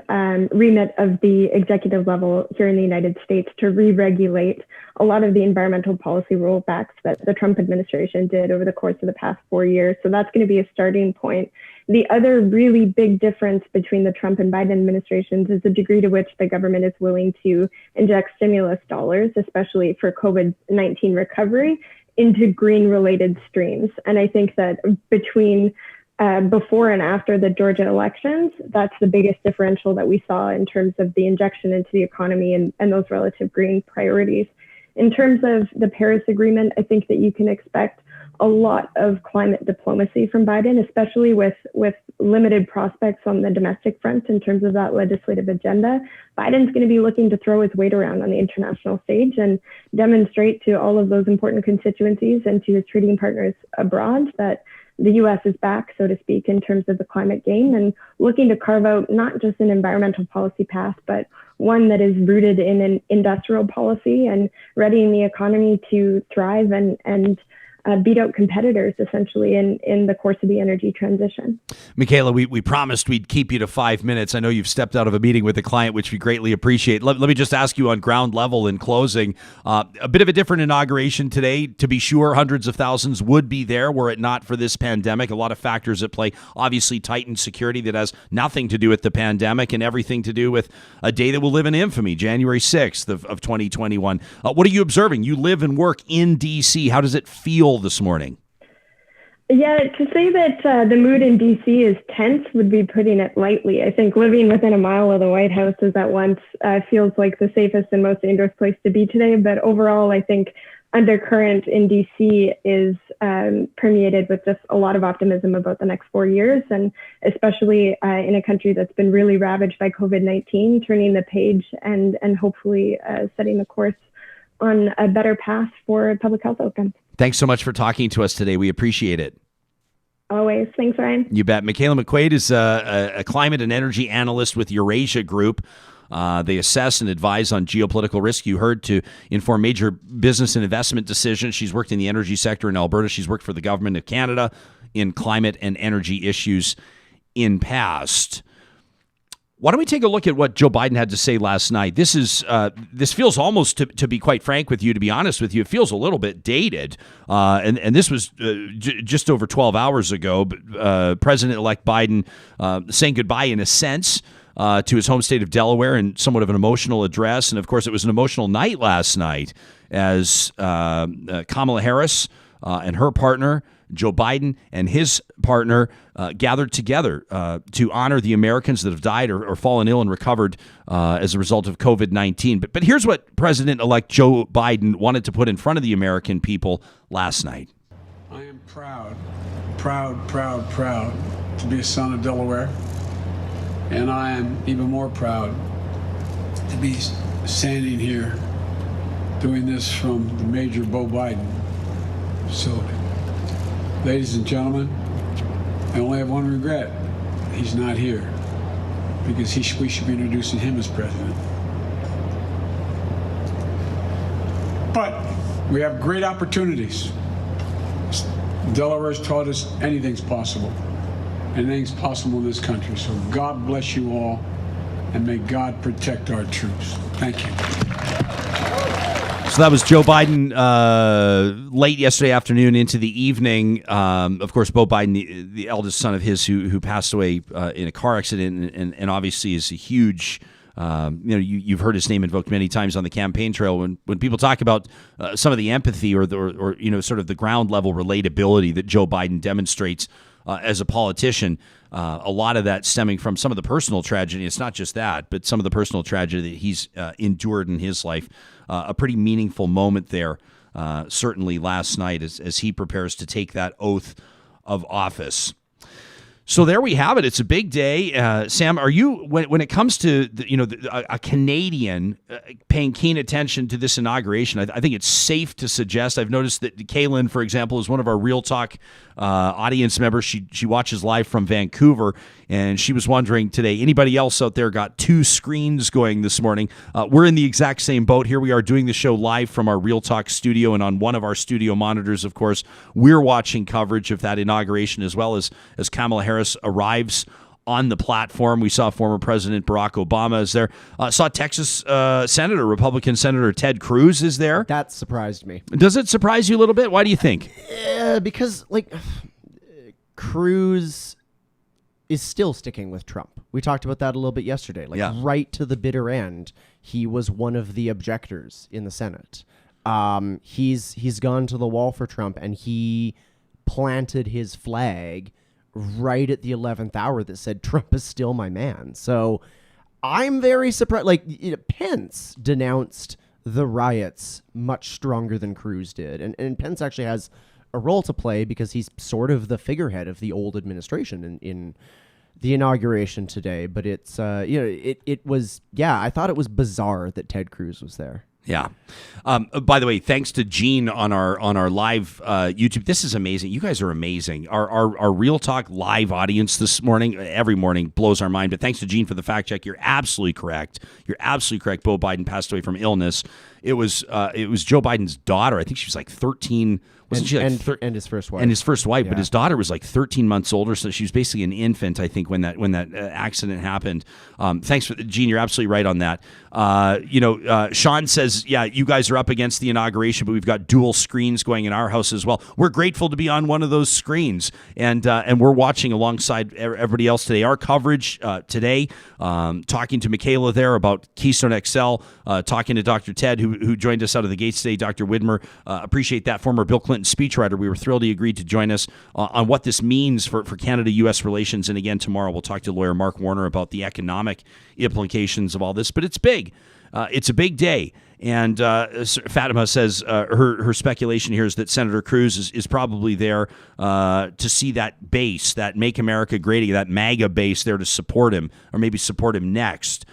remit of the executive level here in the United States to re-regulate a lot of the environmental policy rollbacks that the Trump administration did over the course of the past 4 years. So that's going to be a starting point. The other really big difference between the Trump and Biden administrations is the degree to which the government is willing to inject stimulus dollars, especially for COVID-19 recovery, into green-related streams. And I think that between before and after the Georgia elections, that's the biggest differential that we saw in terms of the injection into the economy and those relative green priorities. In terms of the Paris Agreement, I think that you can expect a lot of climate diplomacy from Biden, especially with limited prospects on the domestic front in terms of that legislative agenda. Biden's going to be looking to throw his weight around on the international stage and demonstrate to all of those important constituencies and to his trading partners abroad that the U.S. is back, so to speak, in terms of the climate game and looking to carve out not just an environmental policy path, but one that is rooted in an industrial policy and readying the economy to thrive and beat out competitors essentially in the course of the energy transition. Mikaela, we promised we'd keep you to 5 minutes. I know you've stepped out of a meeting with a client, which we greatly appreciate. Let me just ask you on ground level in closing, a bit of a different inauguration today. To be sure, hundreds of thousands would be there were it not for this pandemic. A lot of factors at play, obviously tightened security that has nothing to do with the pandemic and everything to do with a day that will live in infamy, January 6th of 2021. What are you observing? You live and work in D.C. How does it feel this morning? Yeah, to say that the mood in D.C. is tense would be putting it lightly. I think living within a mile of the White House is at once feels like the safest and most dangerous place to be today. But overall, I think undercurrent in D.C. is permeated with just a lot of optimism about the next 4 years, and especially in a country that's been really ravaged by COVID-19, turning the page and hopefully setting the course on a better path for public health outcomes. Thanks so much for talking to us today. We appreciate it. Always. Thanks, Ryan. You bet. Mikaela McQuade is a climate and energy analyst with Eurasia Group. They assess and advise on geopolitical risk. You heard to inform major business and investment decisions. She's worked in the energy sector in Alberta. She's worked for the government of Canada in climate and energy issues in past. Why don't we take a look at what Joe Biden had to say last night? This feels almost, to be quite frank with you, to be honest with you, it feels a little bit dated. And this was just over 12 hours ago. President-elect Biden saying goodbye, in a sense, to his home state of Delaware in somewhat of an emotional address. And, of course, it was an emotional night last night as Kamala Harris and her partner, Joe Biden, and his partner gathered together to honor the Americans that have died or fallen ill and recovered as a result of COVID-19. But here's what President-elect Joe Biden wanted to put in front of the American people last night. I am proud to be a son of Delaware. And I am even more proud to be standing here doing this from the Major Beau Biden facility. Ladies and gentlemen, I only have one regret. He's not here, because we should be introducing him as president. But we have great opportunities. Delaware has taught us anything's possible. Anything's possible in this country. So God bless you all, and may God protect our troops. Thank you. So that was Joe Biden late yesterday afternoon into the evening. Of course, Beau Biden, the eldest son of his, who passed away in a car accident, and obviously is a huge. You've heard his name invoked many times on the campaign trail. When people talk about some of the empathy or sort of the ground level relatability that Joe Biden demonstrates as a politician, a lot of that stemming from some of the personal tragedy. It's not just that, but some of the personal tragedy that he's endured in his life. A pretty meaningful moment there, certainly last night as he prepares to take that oath of office. So there we have it. It's a big day. Sam, are you, when it comes to a Canadian paying keen attention to this inauguration, I think it's safe to suggest, I've noticed that Kaylin, for example, is one of our Real Talk audience members. She watches live from Vancouver, and she was wondering today, anybody else out there got two screens going this morning? We're in the exact same boat. Here we are doing the show live from our Real Talk studio, and on one of our studio monitors, of course, we're watching coverage of that inauguration as well as Kamala Harris arrives on the platform. We saw former President Barack Obama is there. Saw Texas Republican Senator Ted Cruz is there. That surprised me. Does it surprise you a little bit? Why do you think? Because Cruz is still sticking with Trump. We talked about that a little bit yesterday. Right to the bitter end, he was one of the objectors in the Senate. He's gone to the wall for Trump, and he planted his flag right at the 11th hour that said Trump is still my man. So I'm very surprised. Pence denounced the riots much stronger than Cruz did. And Pence actually has a role to play because he's sort of the figurehead of the old administration in the inauguration today. But it's, it was, I thought it was bizarre that Ted Cruz was there. Yeah. By the way, thanks to Gene on our live YouTube. This is amazing. You guys are amazing. Our Real Talk live audience this morning, every morning, blows our mind. But thanks to Gene for the fact check. You're absolutely correct. You're absolutely correct. Beau Biden passed away from illness. It was Joe Biden's daughter. I think she was like 13. Wasn't she like and his first wife? And his first wife, yeah. But his daughter was like 13 months older, so she was basically an infant, I think, when that accident happened. Thanks for Gene. You're absolutely right on that. Sean says, yeah, you guys are up against the inauguration, but we've got dual screens going in our house as well. We're grateful to be on one of those screens, and we're watching alongside everybody else today. Our coverage today, talking to Mikaela there about Keystone XL, talking to Dr. Ted, who joined us out of the gates today, Dr. Widmer. Appreciate that. Former Bill Clinton speechwriter. We were thrilled he agreed to join us on what this means for Canada-U.S. relations. And again, tomorrow we'll talk to lawyer Mark Warner about the economic implications of all this. But it's big. It's a big day. And Fatima says her speculation here is that Senator Cruz is probably there to see that base, that Make America Great Again, that MAGA base there to support him, or maybe support him next.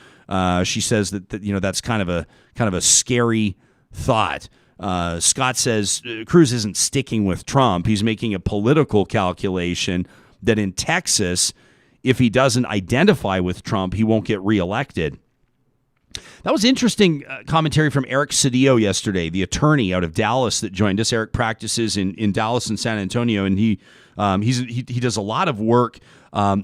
She says that that's kind of a scary thought. Scott says Cruz isn't sticking with Trump. He's making a political calculation that in Texas, if he doesn't identify with Trump, he won't get reelected. That was interesting commentary from Eric Cedillo yesterday, the attorney out of Dallas that joined us. Eric practices in Dallas and San Antonio, and he does a lot of work.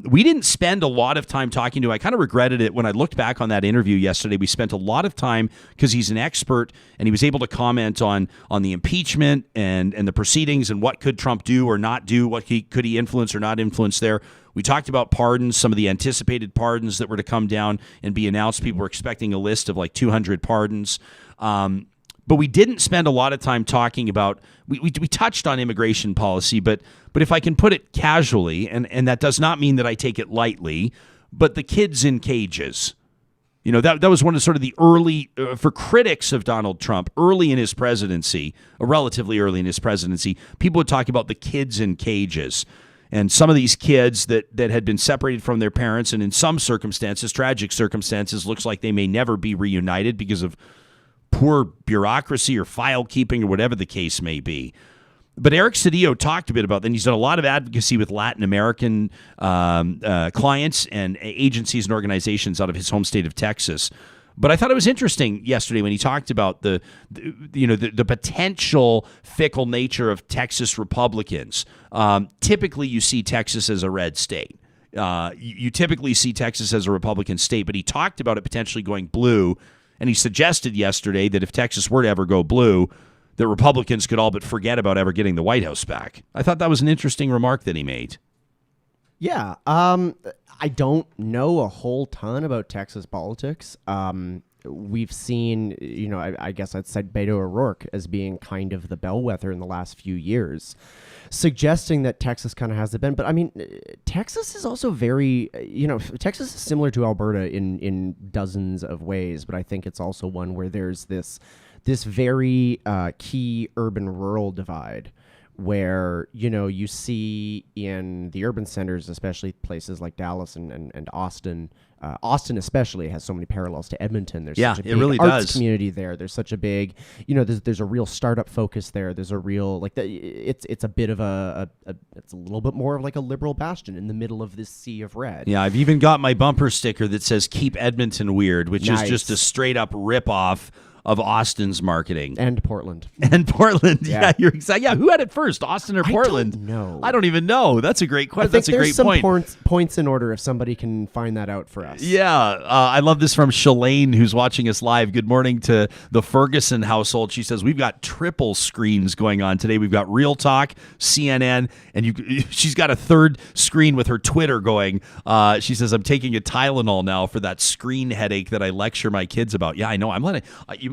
We didn't spend a lot of time talking to him. I kind of regretted it when I looked back on that interview yesterday. We spent a lot of time because he's an expert, and he was able to comment on the impeachment and the proceedings and what could Trump do or not do, could he influence or not influence there. We talked about pardons, some of the anticipated pardons that were to come down and be announced. People were expecting a list of like 200 pardons. But we didn't spend a lot of time talking about, we touched on immigration policy, but if I can put it casually, and that does not mean that I take it lightly, but the kids in cages. That was one of sort of the early, for critics of Donald Trump, early in his presidency, or relatively early in his presidency, people would talk about the kids in cages. And some of these kids that had been separated from their parents, and in some circumstances, tragic circumstances, looks like they may never be reunited because of poor bureaucracy or file keeping or whatever the case may be. But Eric Cedillo talked a bit about that, and he's done a lot of advocacy with Latin American clients and agencies and organizations out of his home state of Texas. But I thought it was interesting yesterday when he talked about the potential fickle nature of Texas Republicans. Typically, you see Texas as a red state. You typically see Texas as a Republican state, but he talked about it potentially going blue. And he suggested yesterday that if Texas were to ever go blue, that Republicans could all but forget about ever getting the White House back. I thought that was an interesting remark that he made. Yeah. I don't know a whole ton about Texas politics. We've seen, I guess I'd cite Beto O'Rourke as being kind of the bellwether in the last few years, suggesting that Texas kind of has the bend. But I mean, Texas is also very, Texas is similar to Alberta in dozens of ways, but I think it's also one where there's this very key urban-rural divide where, you see in the urban centers, especially places like Dallas and Austin. Austin especially has so many parallels to Edmonton. There's such a big really arts does. community there. There's such a big, there's a real startup focus there. There's a real it's a bit of it's a little bit more of like a liberal bastion in the middle of this sea of red. Yeah, I've even got my bumper sticker that says "Keep Edmonton Weird," which is just a straight up rip off of Austin's marketing. And Portland. Yeah, you're exactly. Yeah, who had it first, Austin or Portland? I don't even know. That's a great question. That's a great some point. Points in order if somebody can find that out for us. Yeah, I love this from Shalane, who's watching us live. Good morning to the Ferguson household. She says, we've got triple screens going on today. We've got Real Talk, CNN, and she's got a third screen with her Twitter going. She says, I'm taking a Tylenol now for that screen headache that I lecture my kids about. Yeah, I know. I'm letting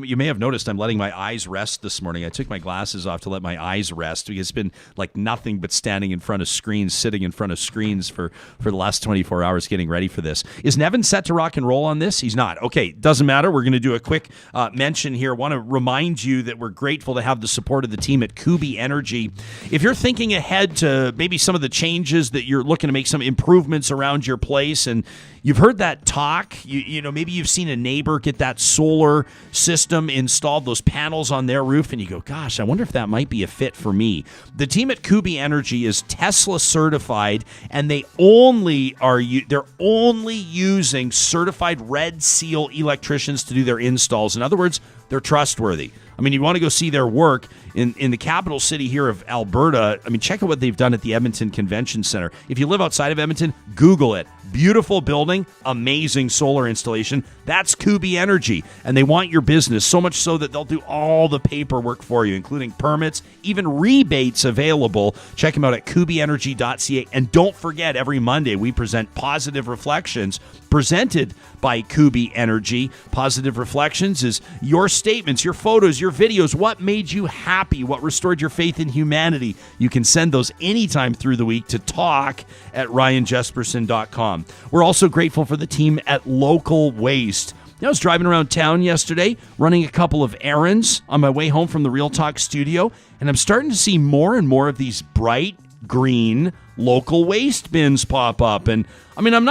you may have noticed I'm letting my eyes rest this morning. I took my glasses off to let my eyes rest because it's been like nothing but standing in front of screens, sitting in front of screens for the last 24 hours getting ready for this. Is Nevin set to rock and roll on this? He's not. Okay, doesn't matter. We're going to do a quick mention here. Want to remind you that we're grateful to have the support of the team at Kubi Energy. If you're thinking ahead to maybe some of the changes that you're looking to make some improvements around your place and you've heard that talk, maybe you've seen a neighbor get that solar system installed, those panels on their roof, and you go, gosh, I wonder if that might be a fit for me. The team at Kubi Energy is Tesla certified, and they're only using certified Red Seal electricians to do their installs. In other words, they're trustworthy. I mean, you want to go see their work in the capital city here of Alberta. I mean, check out what they've done at the Edmonton Convention Center. If you live outside of Edmonton, Google it. Beautiful building, amazing solar installation. That's Kubi Energy, and they want your business, so much so that they'll do all the paperwork for you, including permits, even rebates available. Check them out at kubienergy.ca. And don't forget, every Monday we present Positive Reflections, presented by Kubi Energy. Positive Reflections is your statements, your photos, your videos, what made you happy, what restored your faith in humanity. You can send those anytime through the week to talk@ryanjesperson.com. We're also grateful for the team at Local Waste. I was driving around town yesterday, running a couple of errands on my way home from the Real Talk studio, and I'm starting to see more and more of these bright green local waste bins pop up. And I mean, I'm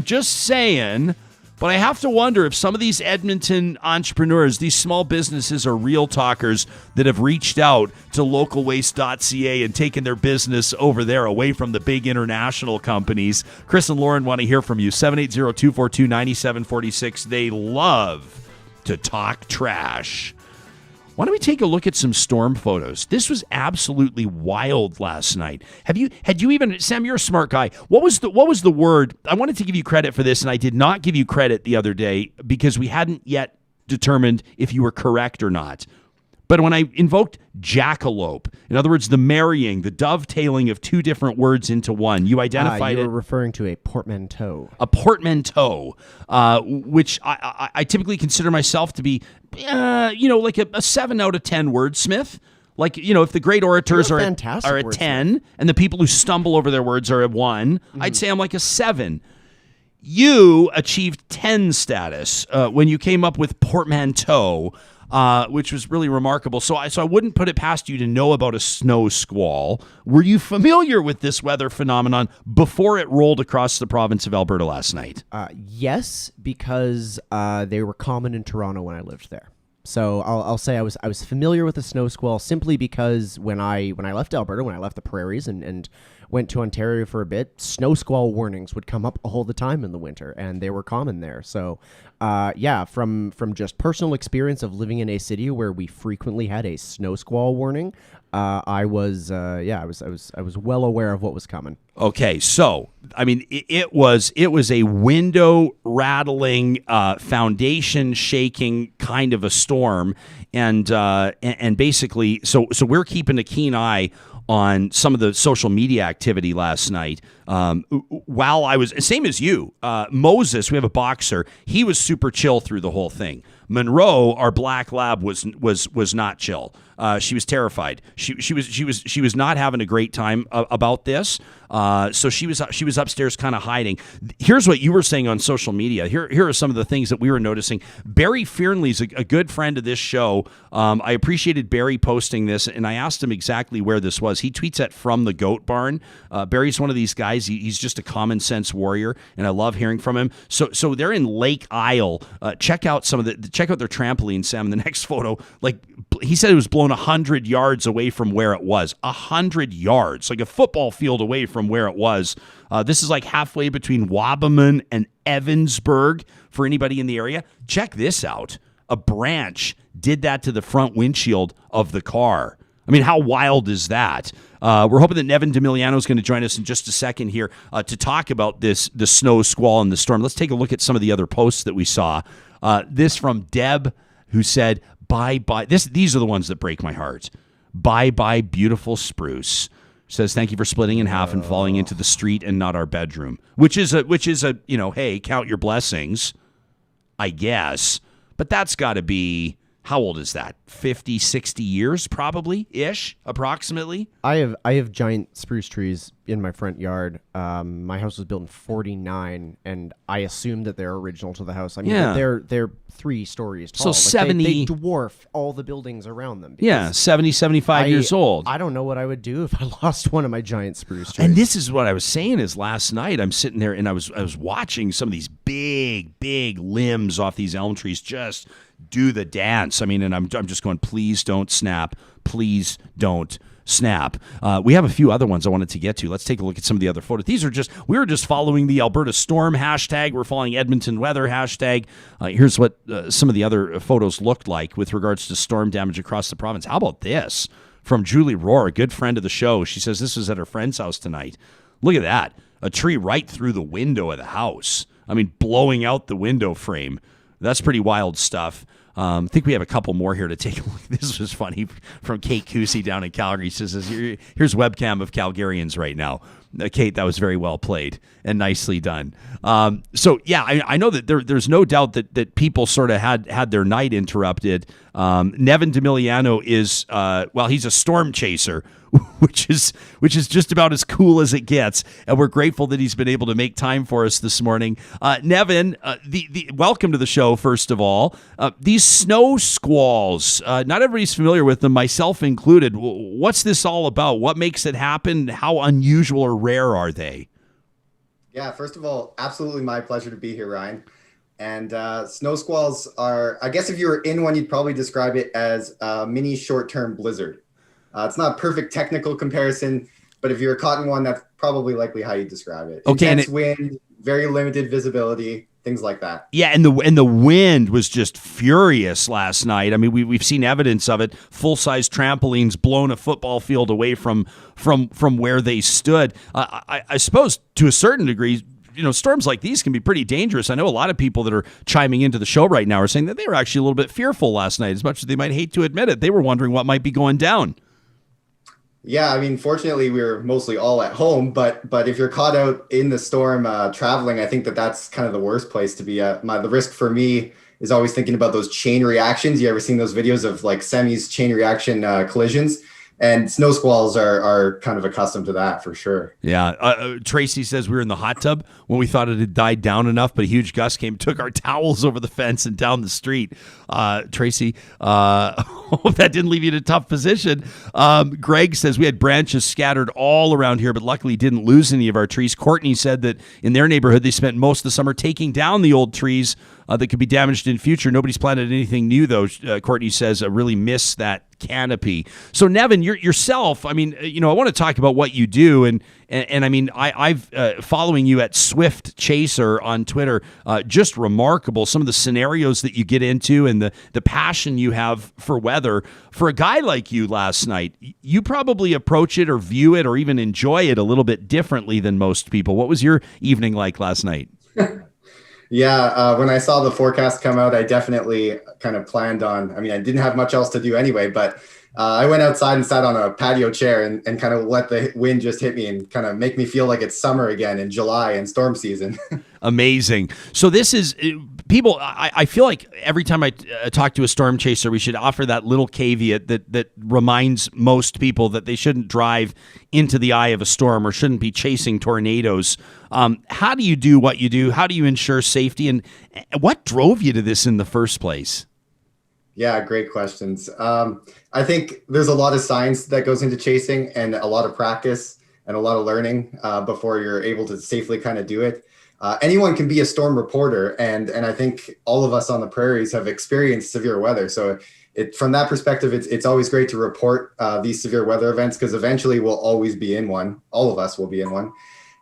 just saying, but I have to wonder if some of these Edmonton entrepreneurs, these small businesses are real talkers that have reached out to localwaste.ca and taken their business over there away from the big international companies. Chris and Lauren want to hear from you. 780-242-9746. They love to talk trash. Why don't we take a look at some storm photos? This was absolutely wild last night. Had you even, Sam, you're a smart guy. What was the word? I wanted to give you credit for this, and I did not give you credit the other day because we hadn't yet determined if you were correct or not. But when I invoked jackalope, in other words, the marrying, the dovetailing of two different words into one, you identified you were referring to a portmanteau. A portmanteau, which I typically consider myself to be, like a 7 out of 10 wordsmith. Like, if the great orators are at 10 and the people who stumble over their words are at 1, I'd say I'm like a 7. You achieved 10 status when you came up with portmanteau, which was really remarkable. So I wouldn't put it past you to know about a snow squall. Were you familiar with this weather phenomenon before it rolled across the province of Alberta last night? Yes, because they were common in Toronto when I lived there. So I'll say I was familiar with the snow squall simply because when I left Alberta, when I left the prairies and went to Ontario for a bit, snow squall warnings would come up all the time in the winter, and they were common there. So, from just personal experience of living in a city where we frequently had a snow squall warning, I was well aware of what was coming. Okay, so I mean, it was a window rattling, foundation shaking kind of a storm, and basically, so we're keeping a keen eye on some of the social media activity last night. While I was same as you, Moses, we have a boxer. He was super chill through the whole thing. Monroe, our black lab, was not chill. She was terrified. She was not having a great time about this. So she was upstairs kind of hiding. Here's what you were saying on social media. Here are some of the things that we were noticing. Barry Fearnley's a good friend of this show. I appreciated Barry posting this, and I asked him exactly where this was. He tweets at From the Goat Barn. Barry's one of these guys. He's just a common sense warrior, and I love hearing from him. So they're in Lake Isle. Check out their trampoline, Sam. In the next photo, like he said, it was blown 100 yards away from where it was. 100 yards, like a football field away from where it was. This is like halfway between Wabamun and Evansburg for anybody in the area. Check this out. A branch did that to the front windshield of the car. I mean, how wild is that? We're hoping that Nevin deMilliano is going to join us in just a second here to talk about the snow squall and the storm. Let's take a look at some of the other posts that we saw. This from Deb, who said, bye-bye. These are the ones that break my heart. Bye-bye, beautiful spruce. Says, thank you for splitting in half and falling into the street and not our bedroom. Which is a hey, count your blessings, I guess. But that's got to be, how old is that? 50, 60 years probably-ish, approximately? I have giant spruce trees in my front yard. My house was built in 1949, and I assume that they're original to the house. I mean, they're 3 stories tall. So 70... They dwarf all the buildings around them. Yeah, 70, 75 years old. I don't know what I would do if I lost one of my giant spruce trees. And this is what I was saying is last night I'm sitting there and I was watching some of these big limbs off these elm trees just do the dance. I mean, and I'm just going, please don't snap. Please don't snap. We have a few other ones I wanted to get to. Let's take a look at some of the other photos. We were just following the Alberta storm hashtag. We're following Edmonton weather hashtag. Here's what some of the other photos looked like with regards to storm damage across the province. How about this? From Julie Rohr, a good friend of the show. She says this was at her friend's house tonight. Look at that. A tree right through the window of the house. I mean, blowing out the window frame. That's pretty wild stuff. I think we have a couple more here to take a look. This was funny from Kate Cousy down in Calgary. She says, here's webcam of Calgarians right now. Kate, that was very well played and nicely done. So, yeah, I know that there's no doubt that people sort of had their night interrupted. Nevin deMilliano is, he's a storm chaser, which is just about as cool as it gets. And we're grateful that he's been able to make time for us this morning. Nevin, welcome to the show, first of all. These snow squalls, not everybody's familiar with them, myself included. What's this all about? What makes it happen? How unusual or rare are they? Yeah, first of all, absolutely my pleasure to be here, Ryan. And snow squalls are, I guess if you were in one, you'd probably describe it as a mini short-term blizzard. It's not a perfect technical comparison, but if you're caught in one, that's probably likely how you describe it. Okay, intense wind, very limited visibility, things like that. Yeah, and the wind was just furious last night. I mean, we've seen evidence of it. Full-size trampolines blown a football field away from where they stood. I suppose to a certain degree, storms like these can be pretty dangerous. I know a lot of people that are chiming into the show right now are saying that they were actually a little bit fearful last night, as much as they might hate to admit it. They were wondering what might be going down. Yeah, I mean, fortunately, we were mostly all at home, but if you're caught out in the storm traveling, I think that's kind of the worst place to be. The risk for me is always thinking about those chain reactions. You ever seen those videos of like semis chain reaction collisions? And snow squalls are kind of accustomed to that for sure. Yeah. Tracy says we were in the hot tub when we thought it had died down enough, but a huge gust came, took our towels over the fence and down the street. Tracy, hope that didn't leave you in a tough position. Greg says we had branches scattered all around here, but luckily didn't lose any of our trees. Courtney said that in their neighborhood, they spent most of the summer taking down the old trees that could be damaged in future. Nobody's planted anything new, though, Courtney says. Really miss that canopy. So, Nevin, yourself, I mean, I want to talk about what you do. And I mean, I've following you at Swift Chaser on Twitter, just remarkable. Some of the scenarios that you get into and the passion you have for weather. For a guy like you last night, you probably approach it or view it or even enjoy it a little bit differently than most people. What was your evening like last night? Yeah, when I saw the forecast come out, I definitely kind of planned on, I mean, I didn't have much else to do anyway, but I went outside and sat on a patio chair and kind of let the wind just hit me and kind of make me feel like it's summer again in July and storm season. Amazing. So this is, people, I feel like every time I talk to a storm chaser, we should offer that little caveat that reminds most people that they shouldn't drive into the eye of a storm or shouldn't be chasing tornadoes. How do you do what you do? How do you ensure safety? And what drove you to this in the first place? Yeah, great questions. I think there's a lot of science that goes into chasing and a lot of practice and a lot of learning before you're able to safely kind of do it. Anyone can be a storm reporter, and I think all of us on the prairies have experienced severe weather. So from that perspective, it's always great to report these severe weather events because eventually we'll always be in one. All of us will be in one.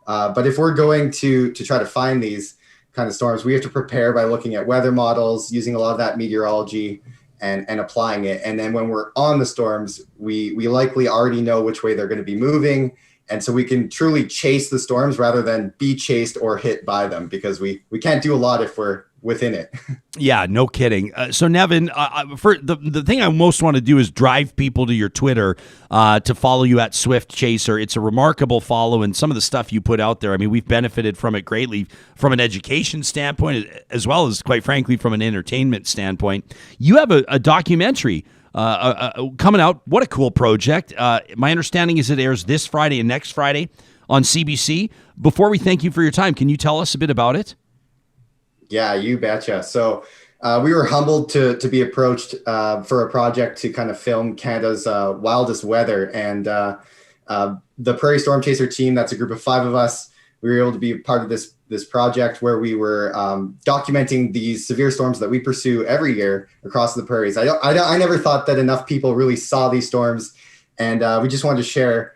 But if we're going to try to find these kind of storms, we have to prepare by looking at weather models, using a lot of that meteorology and applying it. And then when we're on the storms, we likely already know which way they're going to be moving. And so we can truly chase the storms rather than be chased or hit by them because we can't do a lot if we're within it. Yeah, no kidding. So Nevin, for the thing I most want to do is drive people to your Twitter to follow you at Swift Chaser. It's a remarkable follow, and some of the stuff you put out there, I mean, we've benefited from it greatly from an education standpoint, as well as, quite frankly, from an entertainment standpoint. You have a documentary coming out. What a cool project. My understanding is it airs this Friday and next Friday on CBC. Before we thank you for your time, can you tell us a bit about it? Yeah, you betcha. So we were humbled to be approached for a project to kind of film Canada's wildest weather. And the Prairie Storm Chaser team, that's a group of 5 of us, we were able to be part of this project where we were documenting these severe storms that we pursue every year across the prairies. I never thought that enough people really saw these storms, and we just wanted to share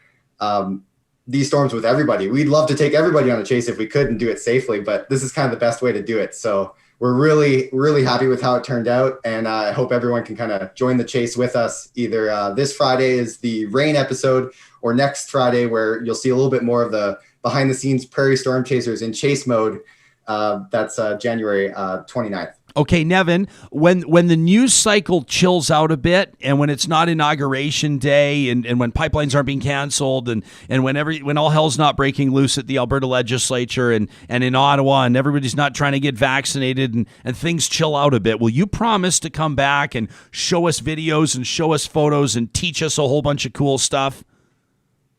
these storms with everybody. We'd love to take everybody on a chase if we could and do it safely, but this is kind of the best way to do it. So we're really, really happy with how it turned out. And I hope everyone can kind of join the chase with us. Either this Friday is the rain episode or next Friday where you'll see a little bit more of the behind the scenes Prairie Storm Chasers in chase mode. That's January 29th. Okay, Nevin, when the news cycle chills out a bit and when it's not Inauguration Day and when pipelines aren't being canceled and when all hell's not breaking loose at the Alberta legislature and in Ottawa and everybody's not trying to get vaccinated and things chill out a bit, will you promise to come back and show us videos and show us photos and teach us a whole bunch of cool stuff?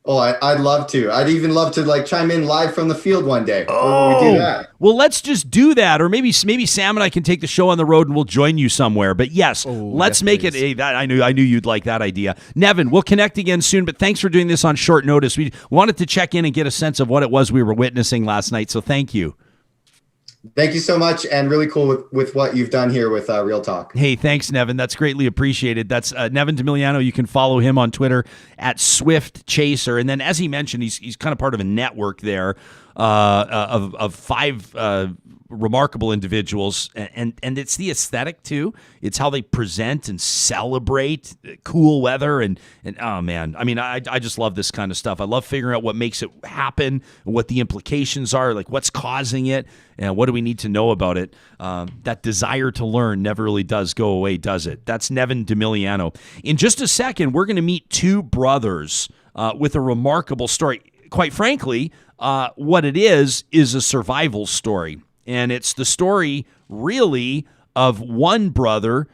Oh, I'd love to. I'd even love to chime in live from the field one day. Oh, we do that. Well, let's just do that. Or maybe Sam and I can take the show on the road and we'll join you somewhere. But yes, let's make it. I knew you'd like that idea. Nevin, we'll connect again soon, but thanks for doing this on short notice. We wanted to check in and get a sense of what it was we were witnessing last night. So thank you. Thank you so much, and really cool with what you've done here with Real Talk. Hey, thanks, Nevin. That's greatly appreciated. That's Nevin deMilliano. You can follow him on Twitter at Swift Chaser. And then, as he mentioned, he's kind of part of a network there of 5 remarkable individuals, and it's the aesthetic too. It's how they present and celebrate cool weather, and oh man, I mean, I just love this kind of stuff. I love figuring out what makes it happen, and what the implications are, like what's causing it, and what do we need to know about it. That desire to learn never really does go away, does it? That's Nevin deMilliano. In just a second, we're going to meet 2 brothers with a remarkable story. Quite frankly, what it is a survival story. And it's the story, really, of one brother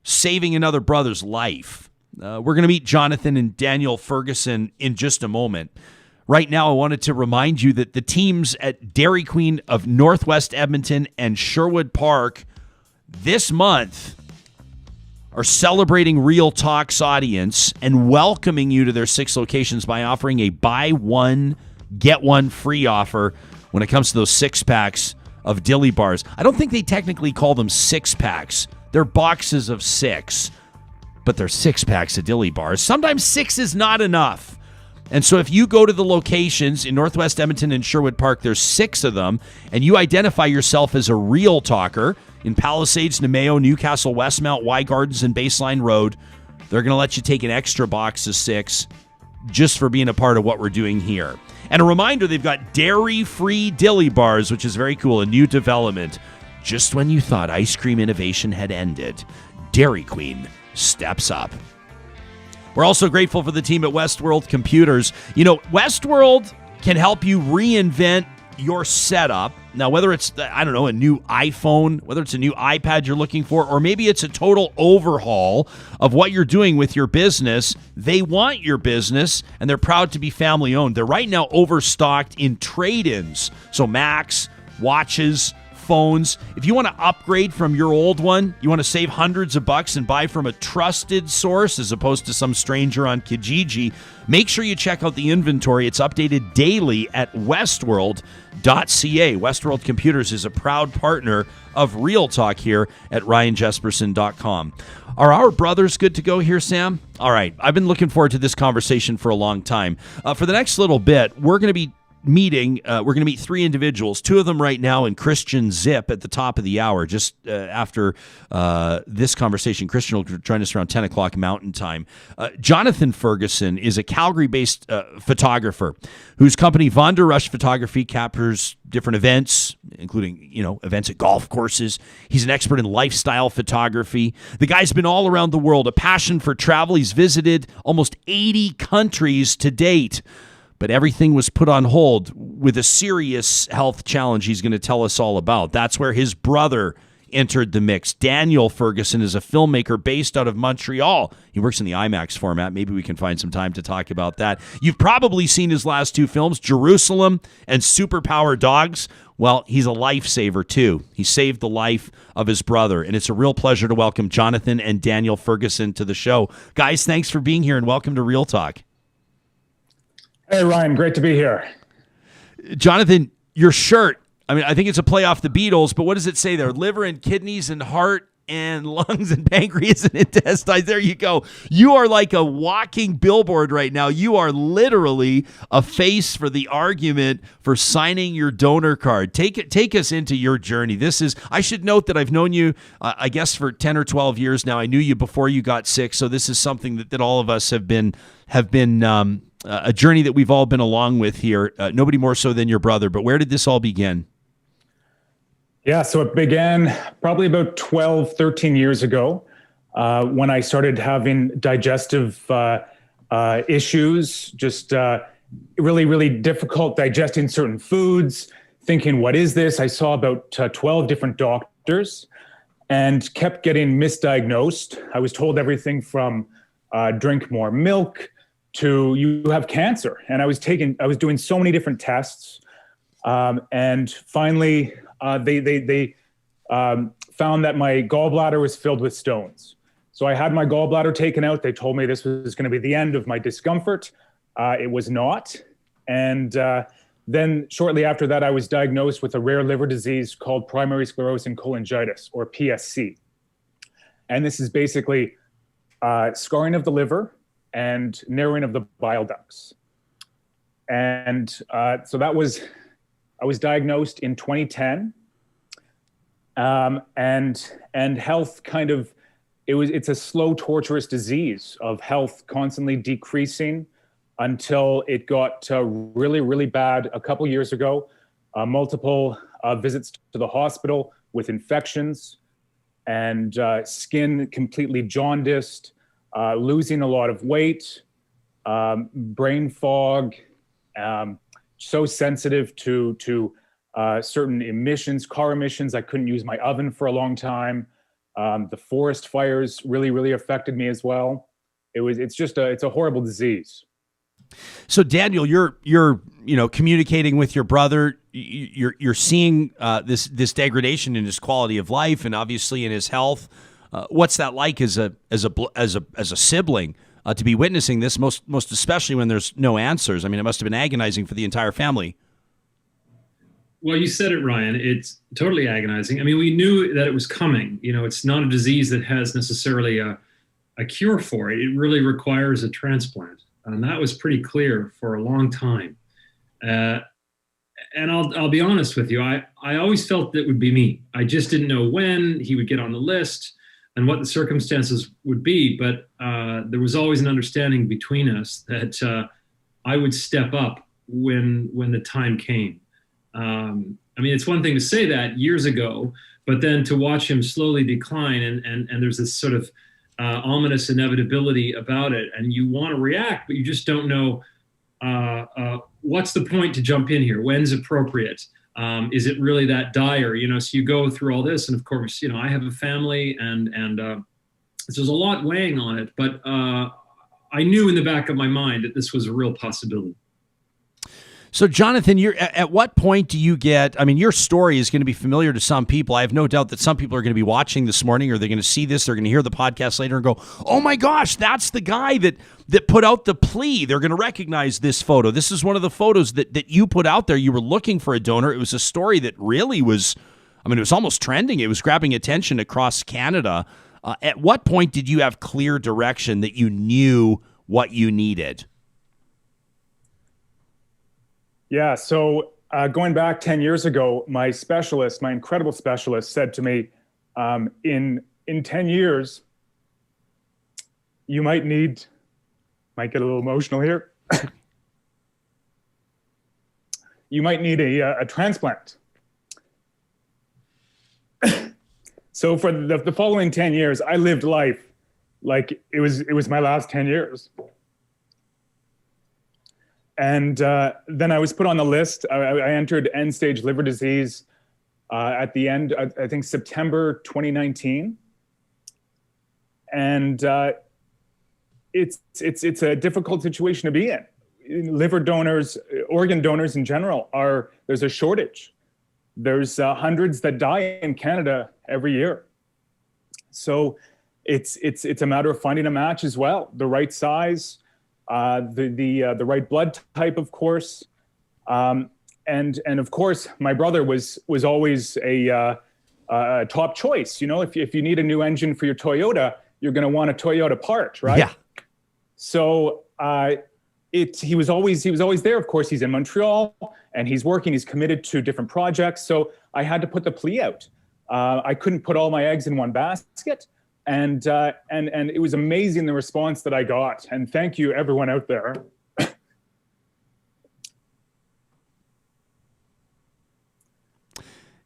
saving another brother's life. We're going to meet Jonathan and Daniel Ferguson in just a moment. Right now, I wanted to remind you that the teams at Dairy Queen of Northwest Edmonton and Sherwood Park this month are celebrating Real Talk's audience and welcoming you to their 6 locations by offering a buy one, get one free offer when it comes to those 6-packs of dilly bars. I don't think they technically call them 6-packs. They're boxes of 6, but they're 6-packs of dilly bars. Sometimes 6 is not enough. And so if you go to the locations in Northwest Edmonton and Sherwood Park, there's 6 of them, and you identify yourself as a Real Talker in Palisades, Nemeo, Newcastle, Westmount, Y Gardens, and Baseline Road, they're going to let you take an extra box of 6 just for being a part of what we're doing here. And a reminder, they've got dairy-free dilly bars, which is very cool, a new development. Just when you thought ice cream innovation had ended, Dairy Queen steps up. We're also grateful for the team at Westworld Computers. You know, Westworld can help you reinvent your setup. Now, whether it's, I don't know, a new iPhone, whether it's a new iPad you're looking for, or maybe it's a total overhaul of what you're doing with your business, they want your business, and they're proud to be family-owned. They're right now overstocked in trade-ins. So Macs, watches, phones. If you want to upgrade from your old one, you want to save hundreds of bucks and buy from a trusted source as opposed to some stranger on Kijiji, make sure you check out the inventory. It's updated daily at westworld.ca. Westworld Computers is a proud partner of Real Talk here at ryanjesperson.com. Are our brothers good to go here, Sam? All right. I've been looking forward to this conversation for a long time. For the next little bit, we're going to be meeting. We're going to meet 3 individuals, 2 of them right now in Christian Zip at the top of the hour, just after this conversation. Christian will join us around 10 o'clock Mountain Time. Jonathan Ferguson is a Calgary-based photographer whose company Vonderrush Photography captures different events, including, events at golf courses. He's an expert in lifestyle photography. The guy's been all around the world, a passion for travel. He's visited almost 80 countries to date. But everything was put on hold with a serious health challenge he's going to tell us all about. That's where his brother entered the mix. Daniel Ferguson is a filmmaker based out of Montreal. He works in the IMAX format. Maybe we can find some time to talk about that. You've probably seen his last 2 films, Jerusalem and Superpower Dogs. Well, he's a lifesaver, too. He saved the life of his brother, and it's a real pleasure to welcome Jonathan and Daniel Ferguson to the show. Guys, thanks for being here, and welcome to Real Talk. Hey, Ryan, great to be here. Jonathan, your shirt, I think it's a play off the Beatles, but what does it say there? Liver and kidneys and heart and lungs and pancreas and intestines. There you go. You are like a walking billboard right now. You are literally a face for the argument for signing your donor card. Take us into your journey. I should note that I've known you, I guess, for 10 or 12 years now. I knew you before you got sick, so this is something that all of us have been a journey that we've all been along with here. Nobody more so than your brother. But where did this all begin? Yeah, so it began probably about 12, 13 years ago when I started having digestive issues, just really, really difficult digesting certain foods, thinking, what is this? I saw about 12 different doctors and kept getting misdiagnosed. I was told everything from drink more milk to you have cancer. And I was doing so many different tests. And finally, they found that my gallbladder was filled with stones. So I had my gallbladder taken out. They told me this was going to be the end of my discomfort. It was not. And then shortly after that, I was diagnosed with a rare liver disease called primary sclerosing cholangitis, or PSC. And this is basically scarring of the liver and narrowing of the bile ducts. And so I was diagnosed in 2010, and health it's a slow, torturous disease of health constantly decreasing until it got really, really bad a couple years ago. Multiple visits to the hospital with infections and skin completely jaundiced, losing a lot of weight, brain fog, so sensitive to certain emissions, car emissions. I couldn't use my oven for a long time. The forest fires really, really affected me as well. It's a horrible disease. So Daniel, you're communicating with your brother. You're seeing this degradation in his quality of life and obviously in his health. What's that like as a sibling? To be witnessing this, most especially when there's no answers. It must have been agonizing for the entire family. Well, you said it, Ryan. It's totally agonizing. I mean, we knew that it was coming. It's not a disease that has necessarily a cure for it. It really requires a transplant. And that was pretty clear for a long time. And I'll be honest with you, I always felt that it would be me. I just didn't know when he would get on the list and what the circumstances would be. But there was always an understanding between us that I would step up when the time came. I mean, it's one thing to say that years ago, but then to watch him slowly decline and there's this sort of ominous inevitability about it. And you want to react, but you just don't know what's the point to jump in here? When's appropriate? Is it really that dire? So you go through all this, and of course, I have a family, and so there's a lot weighing on it. But I knew in the back of my mind that this was a real possibility. So, Jonathan, at what point do you get, I mean, your story is going to be familiar to some people. I have no doubt that some people are going to be watching this morning, or they're going to see this, they're going to hear the podcast later and go, oh my gosh, that's the guy that put out the plea. They're going to recognize this photo. This is one of the photos that you put out there. You were looking for a donor. It was a story that really was, I mean, it was almost trending. It was grabbing attention across Canada. At what point did you have clear direction that you knew what you needed? Yeah, so going back 10 years ago, my incredible specialist said to me, in 10 years, you might get a little emotional here. You might need a transplant. So for the following 10 years, I lived life like it was my last 10 years. And then I was put on the list. I entered end-stage liver disease at the end, I think September 2019. And it's a difficult situation to be in. Liver donors, organ donors in general, there's a shortage. There's hundreds that die in Canada every year. So it's a matter of finding a match as well, the right size, the right blood type, of course, and of course, my brother was always a top choice. If you need a new engine for your Toyota, you're going to want a Toyota part, right? Yeah. So he was always there. Of course, he's in Montreal and he's working. He's committed to different projects. So I had to put the plea out. I couldn't put all my eggs in one basket. And it was amazing, the response that I got. And thank you, everyone out there.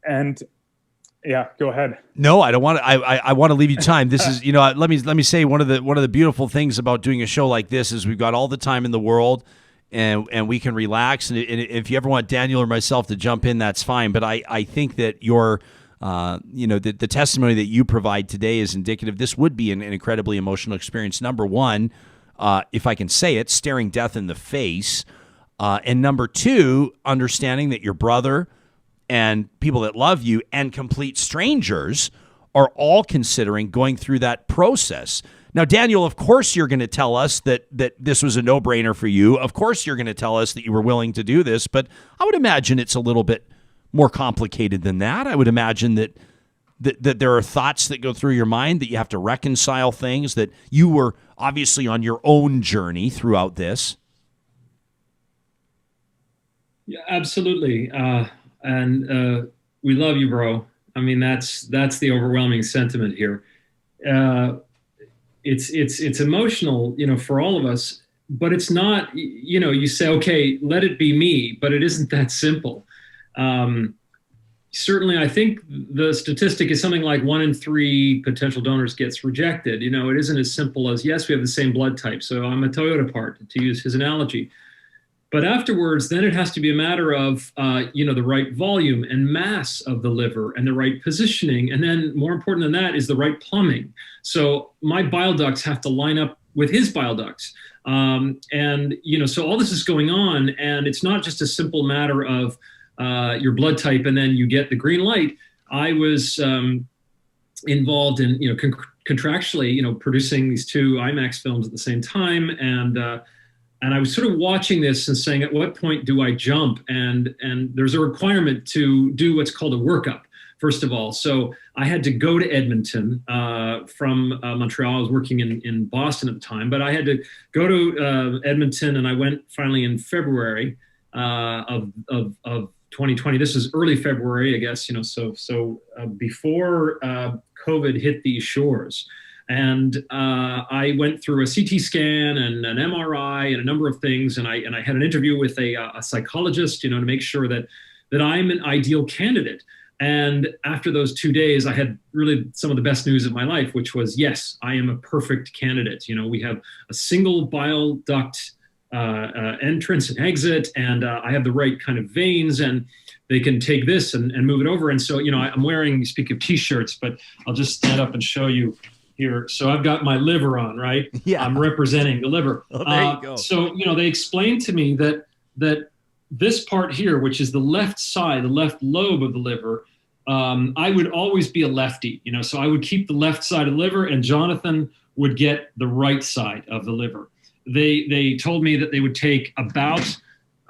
And yeah, go ahead. No, I don't want to. I want to leave you time. This is, let me say one of the beautiful things about doing a show like this is we've got all the time in the world, and we can relax. And if you ever want Daniel or myself to jump in, that's fine. But I think that your the testimony that you provide today is indicative. This would be an incredibly emotional experience. Number one, if I can say it, staring death in the face. And number two, understanding that your brother and people that love you and complete strangers are all considering going through that process. Now, Daniel, of course you're going to tell us that this was a no-brainer for you. Of course you're going to tell us that you were willing to do this, but I would imagine it's a little bit more complicated than that. I would imagine that there are thoughts that go through your mind, that you have to reconcile things, that you were obviously on your own journey throughout this. Yeah, absolutely. And we love you, bro. I mean, that's the overwhelming sentiment here. It's emotional, for all of us, but it's not, you say, okay, let it be me, but it isn't that simple. Certainly, I think the statistic is something like 1 in 3 potential donors gets rejected. It isn't as simple as, yes, we have the same blood type, so I'm a Toyota part, to use his analogy. But afterwards, then it has to be a matter of, the right volume and mass of the liver and the right positioning. And then more important than that is the right plumbing. So my bile ducts have to line up with his bile ducts. So all this is going on, and it's not just a simple matter of your blood type and then you get the green light. I was involved in, contractually, producing these 2 IMAX films at the same time. And I was sort of watching this and saying, at what point do I jump? And there's a requirement to do what's called a workup, first of all. So I had to go to Edmonton from Montreal. I was working in Boston at the time, but I had to go to Edmonton, and I went finally in February of 2020. This is early February, I guess, so before COVID hit these shores. And I went through a CT scan and an MRI and a number of things. And I had an interview with a psychologist, to make sure that I'm an ideal candidate. And after those 2 days, I had really some of the best news of my life, which was, yes, I am a perfect candidate. We have a single bile duct entrance and exit, and I have the right kind of veins, and they can take this and move it over. And so, I'm wearing, speak of t-shirts, but I'll just stand up and show you here. So I've got my liver on, right? Yeah. I'm representing the liver. Oh, there you go. So, they explained to me that this part here, which is the left side, the left lobe of the liver, I would always be a lefty, so I would keep the left side of the liver, and Jonathan would get the right side of the liver. They told me that they would take about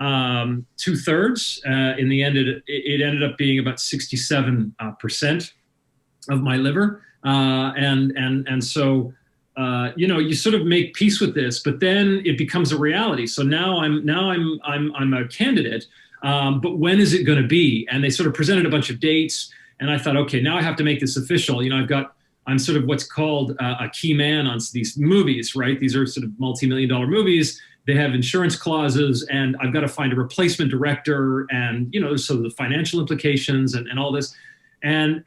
2/3. In the end, it ended up being about 67% of my liver. And so, you sort of make peace with this, but then it becomes a reality. So now I'm a candidate, but when is it going to be? And they sort of presented a bunch of dates, and I thought, okay, now I have to make this official. I'm sort of what's called a key man on these movies, right? These are sort of multi-million-dollar movies. They have insurance clauses, and I've got to find a replacement director, and so the financial implications and all this, and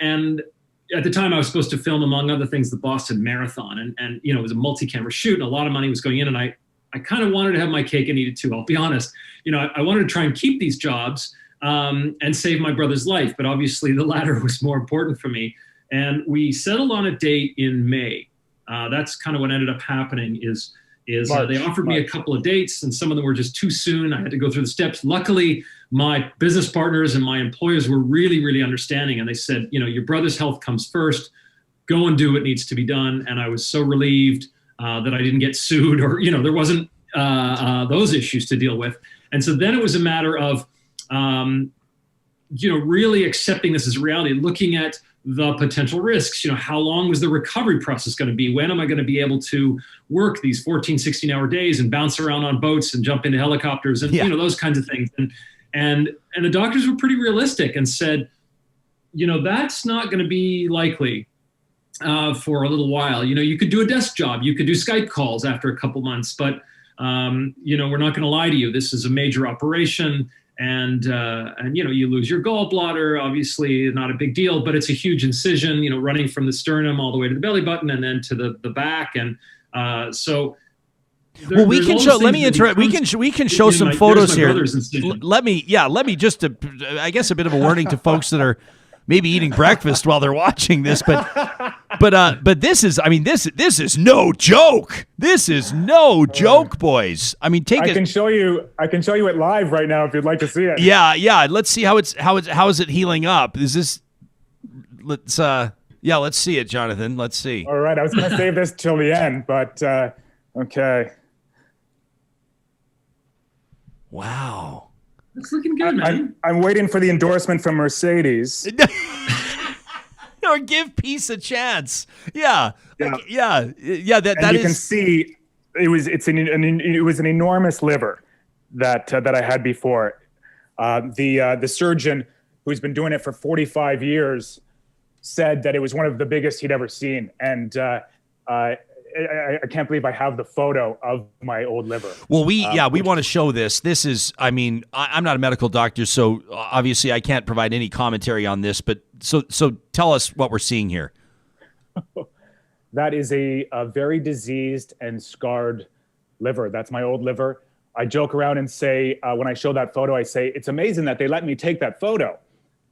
at the time I was supposed to film, among other things, the Boston Marathon, and it was a multi-camera shoot, and a lot of money was going in, and I kind of wanted to have my cake and eat it too. I'll be honest. I wanted to try and keep these jobs and save my brother's life, but obviously the latter was more important for me. And we settled on a date in May. That's kind of what ended up happening is they offered me a couple of dates, and some of them were just too soon. I had to go through the steps. Luckily, my business partners and my employers were really, really understanding. And they said, your brother's health comes first. Go and do what needs to be done. And I was so relieved that I didn't get sued, or, there wasn't those issues to deal with. And so then it was a matter of, really accepting this as a reality, looking at the potential risks. How long was the recovery process going to be? When am I going to be able to work these 14, 16-hour days and bounce around on boats and jump into helicopters and, those kinds of things. And the doctors were pretty realistic and said, that's not going to be likely for a little while. You could do a desk job. You could do Skype calls after a couple months, but, we're not going to lie to you. This is a major operation. And you lose your gallbladder, obviously not a big deal, but it's a huge incision, running from the sternum all the way to the belly button and then to the back. And so well, we can show. Let me interrupt. We can show some photos here. Let me just, I guess, a bit of a warning to folks that are maybe eating breakfast while they're watching this, but this is, this is no joke. This is no joke, boys. I can show you it live right now if you'd like to see it. Yeah. Let's see how is it healing up. Is this? Let's see it, Jonathan. Let's see. All right, I was going to save this till the end, but okay. Wow. It's looking good, man. I'm waiting for the endorsement from Mercedes. Or give peace a chance. Yeah. That you can see it was an enormous liver that I had before. The surgeon who's been doing it for 45 years said that it was one of the biggest he'd ever seen, and I can't believe I have the photo of my old liver. Well, we want to show this. This is, I'm not a medical doctor, so obviously I can't provide any commentary on this, but so tell us what we're seeing here. That is a very diseased and scarred liver. That's my old liver. I joke around and say, when I show that photo, I say, it's amazing that they let me take that photo.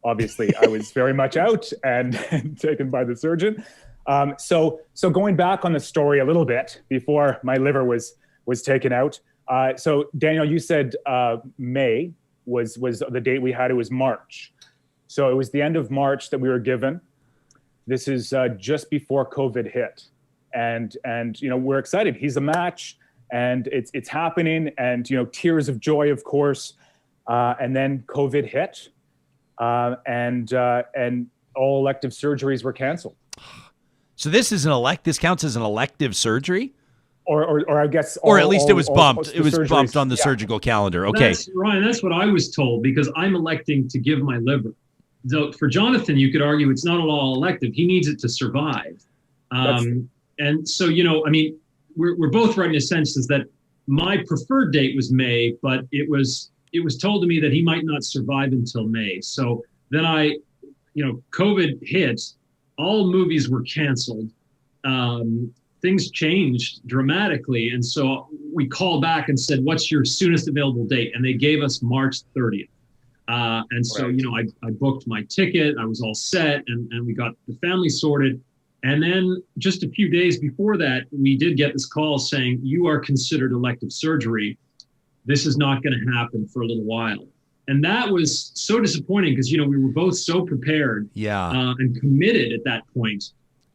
Obviously, I was very much out and taken by the surgeon. So going back on the story a little bit before my liver was taken out. So Daniel, you said May was the date we had. It was March. So it was the end of March that we were given. This is just before COVID hit, and we're excited. He's a match, and it's happening, and tears of joy, of course, and then COVID hit, and all elective surgeries were canceled. So this counts as an elective surgery? Or I guess, or at least it was bumped. It was surgeries. bumped on the surgical calendar. Okay, Ryan, that's what I was told, because I'm electing to give my liver. So for Jonathan, you could argue it's not at all elective. He needs it to survive. And so, I mean, we're both right in a sense is that my preferred date was May, but it was told to me that he might not survive until May. So then COVID hit, all movies were canceled. Things changed dramatically. And so we called back and said, what's your soonest available date? And they gave us March 30th. And so, I booked my ticket, I was all set, and we got the family sorted. And then just a few days before that, we did get this call saying, you are considered elective surgery. This is not going to happen for a little while. And that was so disappointing because, we were both so prepared and committed at that point.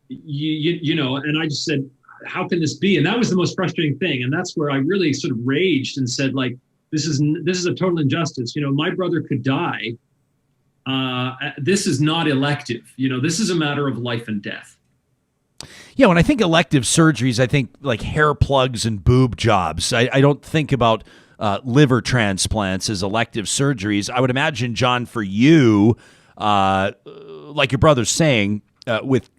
And I just said, how can this be? And that was the most frustrating thing. And that's where I really sort of raged and said, like, this is a total injustice. My brother could die. This is not elective. This is a matter of life and death. Yeah, when I think elective surgeries, I think like hair plugs and boob jobs. I don't think about liver transplants as elective surgeries. I would imagine, John, for you, like your brother's saying, with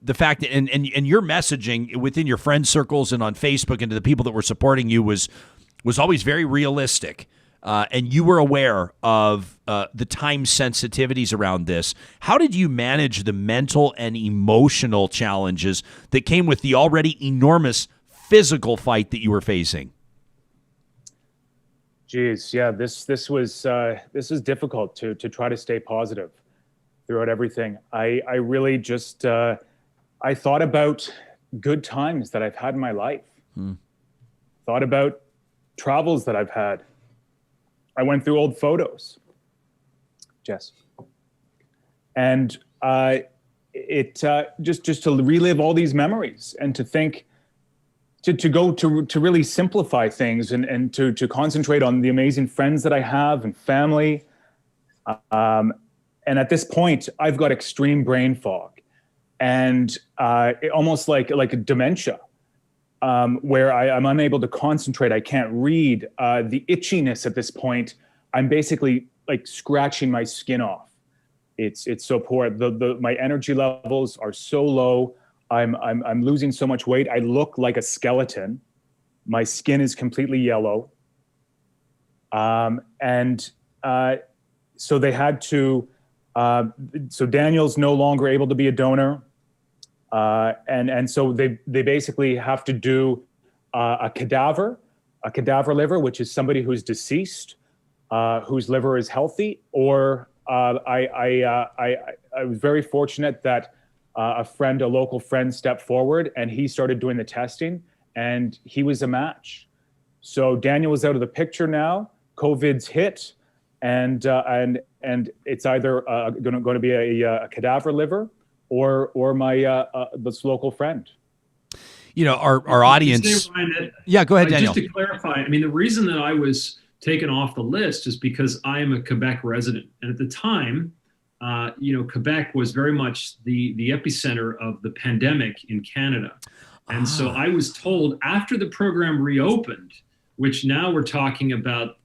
the fact that and your messaging within your friend circles and on Facebook and to the people that were supporting you was always very realistic, and you were aware of the time sensitivities around this. How did you manage the mental and emotional challenges that came with the already enormous physical fight that you were facing? Geez, yeah, this is difficult to try to stay positive throughout everything. I really just I thought about good times that I've had in my life. Thought about travels that I've had. I went through old photos, Jess, and it just to relive all these memories and to think, to really simplify things and to concentrate on the amazing friends that I have and family. And at this point, I've got extreme brain fog, and almost like a dementia, where I'm unable to concentrate. I can't read. The itchiness at this point, I'm basically like scratching my skin off. It's so poor. My energy levels are so low. I'm losing so much weight. I look like a skeleton. My skin is completely yellow. So they had to. So Daniel's no longer able to be a donor, and so they basically have to do a cadaver liver, which is somebody who's deceased, whose liver is healthy. Or I was very fortunate that a local friend, stepped forward, and he started doing the testing, and he was a match. So Daniel is out of the picture now. COVID's hit. And it's either going to be a cadaver liver or my this local friend. Our audience. Yeah, go ahead, Daniel. Just to clarify, I mean, the reason that I was taken off the list is because I am a Quebec resident, and at the time, Quebec was very much the epicenter of the pandemic in Canada, and so I was told after the program reopened, which now we're talking about.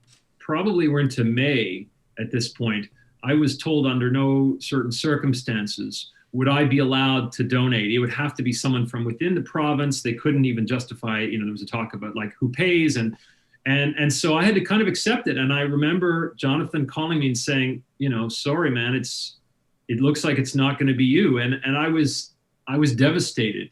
Probably we're into May at this point. I was told under no certain circumstances would I be allowed to donate. It would have to be someone from within the province. They couldn't even justify, there was a talk about like who pays and so I had to kind of accept it. And I remember Jonathan calling me and saying, sorry, man, it looks like it's not going to be you. And I was devastated,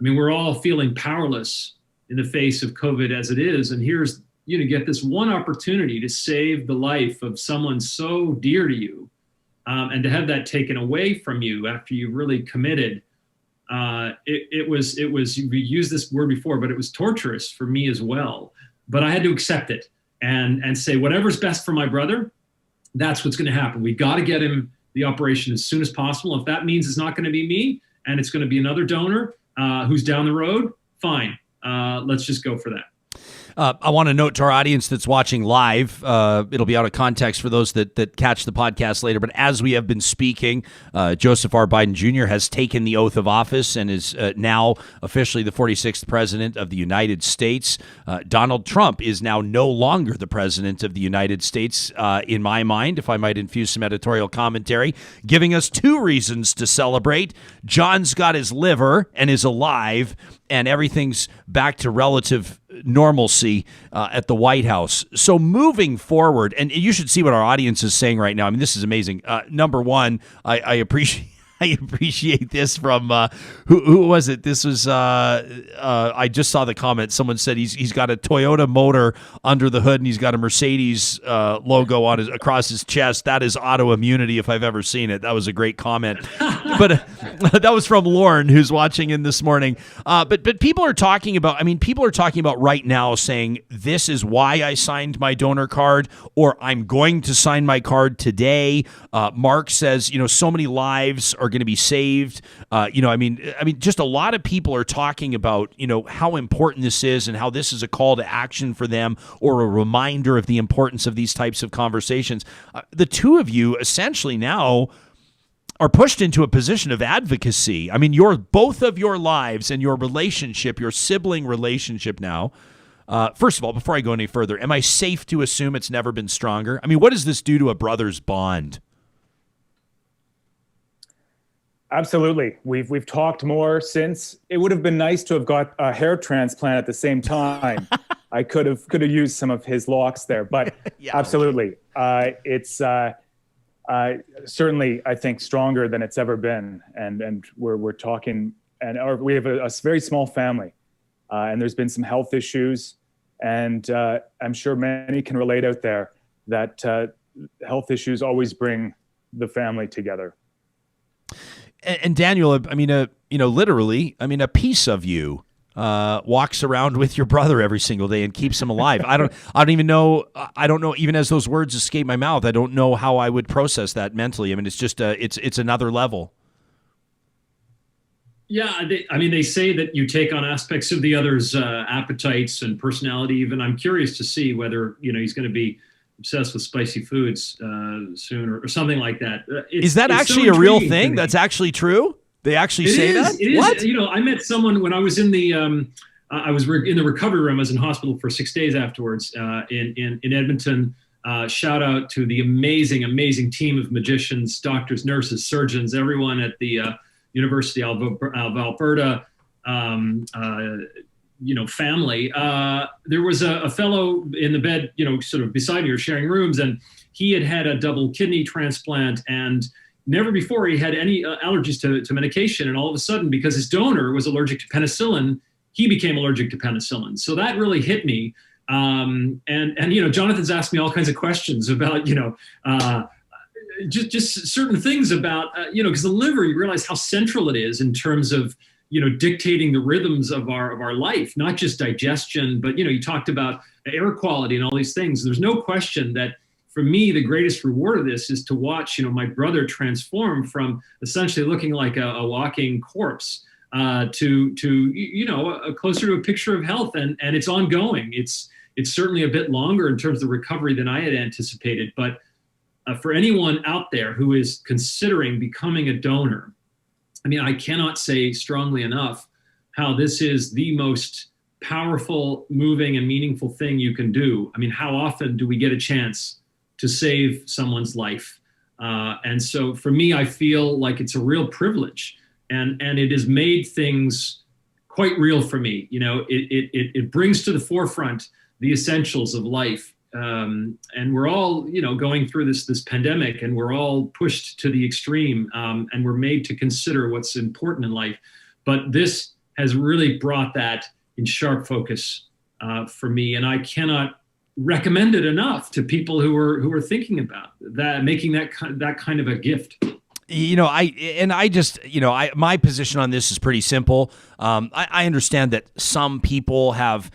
we're all feeling powerless in the face of COVID as it is. And here's, to get this one opportunity to save the life of someone so dear to you, and to have that taken away from you after you really committed, it was, we used this word before, but it was torturous for me as well. But I had to accept it and say, whatever's best for my brother, that's what's going to happen. We got to get him the operation as soon as possible. If that means it's not going to be me and it's going to be another donor who's down the road, fine. let's just go for that. I want to note to our audience that's watching live, it'll be out of context for those that catch the podcast later, but as we have been speaking, Joseph R. Biden Jr. has taken the oath of office and is now officially the 46th president of the United States. Donald Trump is now no longer the president of the United States, in my mind, if I might infuse some editorial commentary, giving us two reasons to celebrate. John's got his liver and is alive, and everything's back to relative normalcy at the White House. So moving forward, and you should see what our audience is saying right now. I mean, this is amazing. Number one, I appreciate this from who was it? This was I just saw the comment. Someone said he's got a Toyota motor under the hood and he's got a Mercedes logo on across his chest. That is autoimmunity if I've ever seen it. That was a great comment. But that was from Lauren, who's watching in this morning. But people are talking about. I mean, people are talking about right now, saying this is why I signed my donor card, or I'm going to sign my card today. Mark says, so many lives are going to be saved. I mean, just a lot of people are talking about, how important this is and how this is a call to action for them, or a reminder of the importance of these types of conversations. The two of you essentially now are pushed into a position of advocacy. I mean, both of your lives and your relationship, your sibling relationship now. First of all, before I go any further, am I safe to assume it's never been stronger? I mean, what does this do to a brother's bond? Absolutely. We've talked more since. It would have been nice to have got a hair transplant at the same time. I could have used some of his locks there, but yeah, absolutely. It's certainly, I think, stronger than it's ever been. And we're talking, and we have a very small family, and there's been some health issues, and I'm sure many can relate out there that health issues always bring the family together. And Daniel, I mean, literally, a piece of you walks around with your brother every single day and keeps him alive. I don't even know. I don't know. Even as those words escape my mouth, I don't know how I would process that mentally. I mean, it's just it's another level. Yeah, they say that you take on aspects of the other's appetites and personality. Even I'm curious to see whether he's going to be obsessed with spicy foods soon or something like that. Is that actually a real thing? That's actually true? They actually say that? It is. What? I met someone when I was in the I was in the recovery room. I was in hospital for 6 days afterwards in Edmonton. Shout out to the amazing team of magicians, doctors, nurses, surgeons, everyone at the University of Alberta family. There was a fellow in the bed, sort of beside me, or sharing rooms, and he had a double kidney transplant, and never before he had any allergies to medication. And all of a sudden, because his donor was allergic to penicillin, he became allergic to penicillin. So that really hit me. And Jonathan's asked me all kinds of questions about, just certain things about, because the liver, you realize how central it is in terms of, dictating the rhythms of our life, not just digestion, but, you talked about air quality and all these things. There's no question that for me, the greatest reward of this is to watch, my brother transform from essentially looking like a walking corpse to closer to a picture of health. And it's ongoing. It's certainly a bit longer in terms of recovery than I had anticipated. But for anyone out there who is considering becoming a donor, I cannot say strongly enough how this is the most powerful, moving, and meaningful thing you can do. How often do we get a chance to save someone's life? And so for me, I feel like it's a real privilege, and it has made things quite real for me. It brings to the forefront the essentials of life. And we're all, going through this pandemic, and we're all pushed to the extreme, and we're made to consider what's important in life. But this has really brought that in sharp focus for me, and I cannot recommend it enough to people who are thinking about that, making that kind of a gift. My position on this is pretty simple. I understand that some people have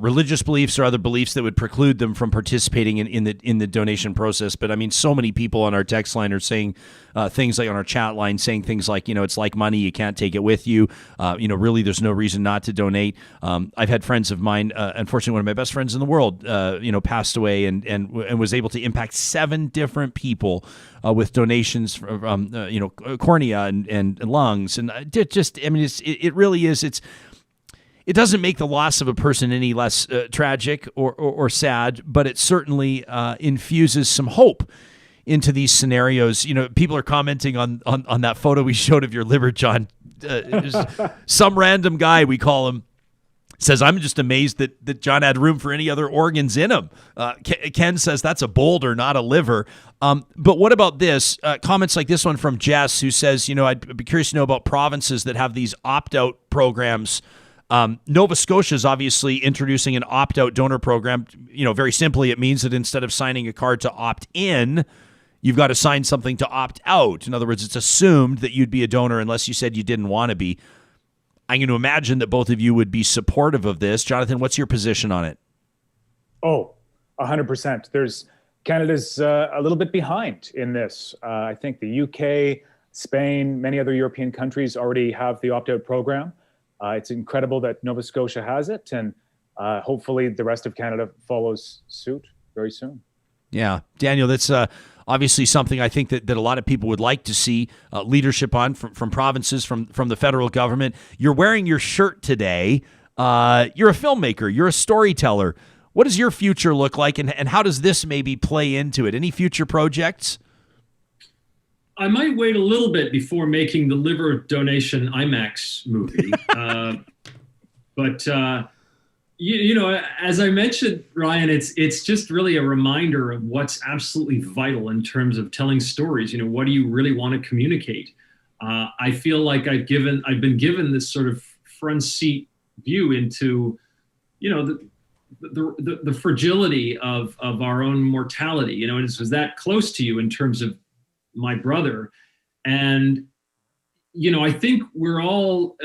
religious beliefs or other beliefs that would preclude them from participating in the donation process. But I mean, so many people on our text line are saying things like, on our chat line, saying things like, it's like money, you can't take it with you. Really, there's no reason not to donate. I've had friends of mine, unfortunately, one of my best friends in the world, passed away and was able to impact 7 different people with donations from cornea and lungs, and it really is. It doesn't make the loss of a person any less tragic or sad, but it certainly infuses some hope into these scenarios. People are commenting on that photo we showed of your liver, John. Some random guy, we call him, says, I'm just amazed that John had room for any other organs in him. Ken says that's a boulder, not a liver. But what about this? Comments like this one from Jess, who says, I'd be curious to know about provinces that have these opt-out programs. Nova Scotia is obviously introducing an opt-out donor program. Very simply, it means that instead of signing a card to opt in, you've got to sign something to opt out. In other words, it's assumed that you'd be a donor unless you said you didn't want to be. I'm going to imagine that both of you would be supportive of this. Jonathan, what's your position on it? Oh, 100%. Canada's a little bit behind in this. I think the UK, Spain, many other European countries already have the opt-out program. It's incredible that Nova Scotia has it, and hopefully the rest of Canada follows suit very soon. Yeah, Daniel, that's obviously something I think that a lot of people would like to see leadership on from provinces, from the federal government. You're wearing your shirt today. You're a filmmaker. You're a storyteller. What does your future look like, and how does this maybe play into it? Any future projects? I might wait a little bit before making the liver donation IMAX movie. But as I mentioned, Ryan, it's just really a reminder of what's absolutely vital in terms of telling stories. What do you really want to communicate? I feel like I've been given this sort of front seat view into, the fragility of our own mortality. It was that close to you in terms of my brother, and I think we all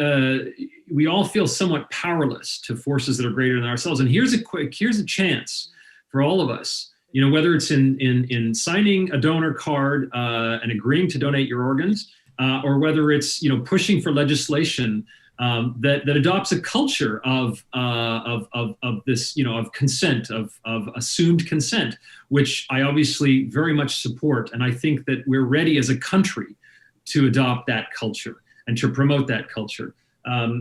feel somewhat powerless to forces that are greater than ourselves. And here's a chance for all of us, whether it's in signing a donor card and agreeing to donate your organs, or whether it's pushing for legislation that adopts a culture of this of consent, of assumed consent, which I obviously very much support. And I think that we're ready as a country to adopt that culture and to promote that culture.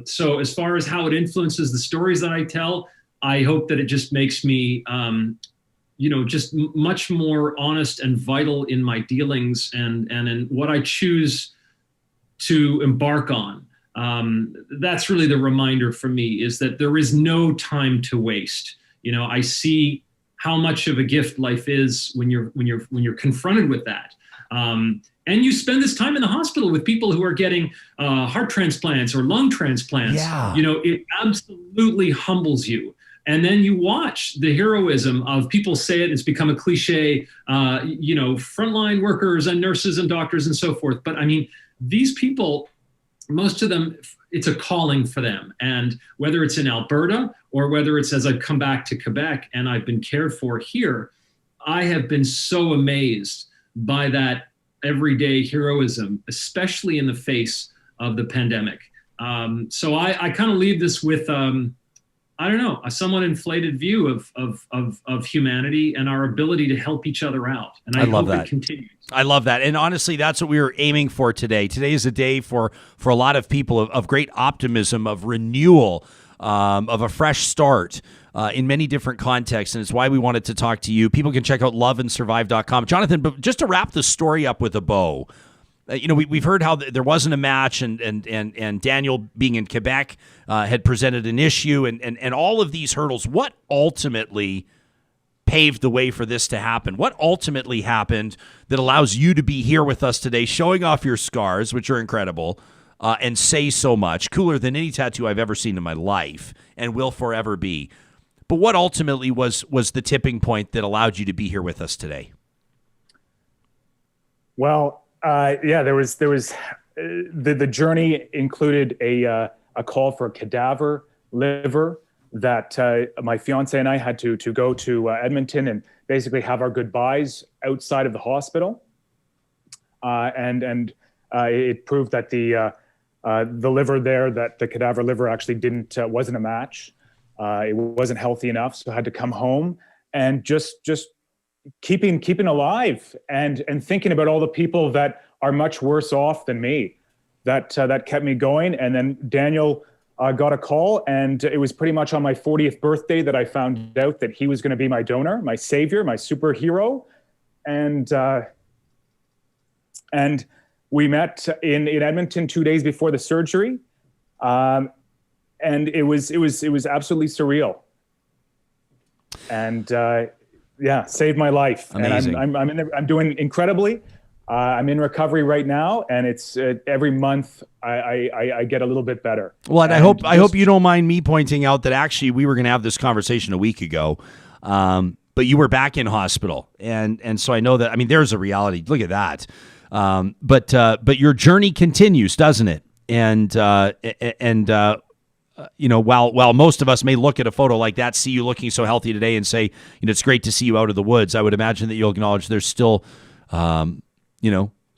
So as far as how it influences the stories that I tell, I hope that it just makes me, just much more honest and vital in my dealings and in what I choose to embark on. That's really the reminder for me, is that there is no time to waste. I see how much of a gift life is when you're confronted with that. And you spend this time in the hospital with people who are getting heart transplants or lung transplants. Yeah. It absolutely humbles you. And then you watch the heroism of people say it, it's become a cliche, frontline workers and nurses and doctors and so forth. But I mean, these people, most of them, it's a calling for them. And whether it's in Alberta or whether it's as I've come back to Quebec and I've been cared for here, I have been so amazed by that everyday heroism, especially in the face of the pandemic. So I kind of leave this with, a somewhat inflated view of humanity and our ability to help each other out. And I love hope that. it continues. I love that. And honestly, that's what we were aiming for today. Today is a day for a lot of people of great optimism, of renewal, of a fresh start in many different contexts. And it's why we wanted to talk to you. People can check out loveandsurvive.com. Jonathan, but just to wrap the story up with a bow, we've heard how there wasn't a match, and Daniel, being in Quebec, had presented an issue, and all of these hurdles. What ultimately paved the way for this to happen? What ultimately happened that allows you to be here with us today, showing off your scars, which are incredible, and say so much, cooler than any tattoo I've ever seen in my life and will forever be? But what ultimately was the tipping point that allowed you to be here with us today? Well, Yeah, there was the journey included a call for a cadaver liver that my fiance and I had to go to Edmonton and basically have our goodbyes outside of the hospital. And it proved that the liver there, that the cadaver liver actually wasn't a match. It wasn't healthy enough, so I had to come home and just keeping alive and thinking about all the people that are much worse off than me. That kept me going. And then Daniel got a call, and it was pretty much on my 40th birthday that I found out that he was going to be my donor, my savior, my superhero. And we met in Edmonton 2 days before the surgery, and it was absolutely surreal. And saved my life. Amazing. And I'm doing incredibly. I'm in recovery right now, and it's every month I get a little bit better. Well, and I hope you don't mind me pointing out that actually we were going to have this conversation a week ago, but you were back in hospital, and so I know that. I mean, there's a reality. Look at that. But your journey continues, doesn't it? And while most of us may look at a photo like that, see you looking so healthy today, and say, it's great to see you out of the woods, I would imagine that you'll acknowledge there's still,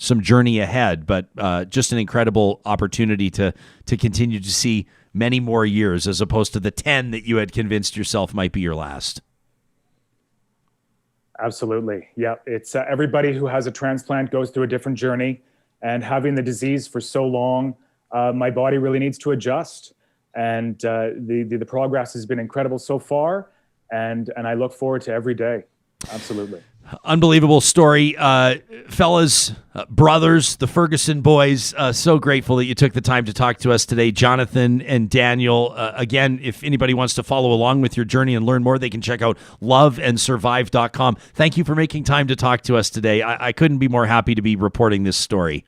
some journey ahead, but just an incredible opportunity to continue to see many more years as opposed to the 10 that you had convinced yourself might be your last. Absolutely. Yeah. It's everybody who has a transplant goes through a different journey, and having the disease for so long, my body really needs to adjust. And the progress has been incredible so far, and I look forward to every day. Absolutely. Unbelievable story. Fellas, brothers, the Ferguson boys, so grateful that you took the time to talk to us today. Jonathan and Daniel, again, if anybody wants to follow along with your journey and learn more, they can check out loveandsurvive.com. Thank you for making time to talk to us today. I couldn't be more happy to be reporting this story.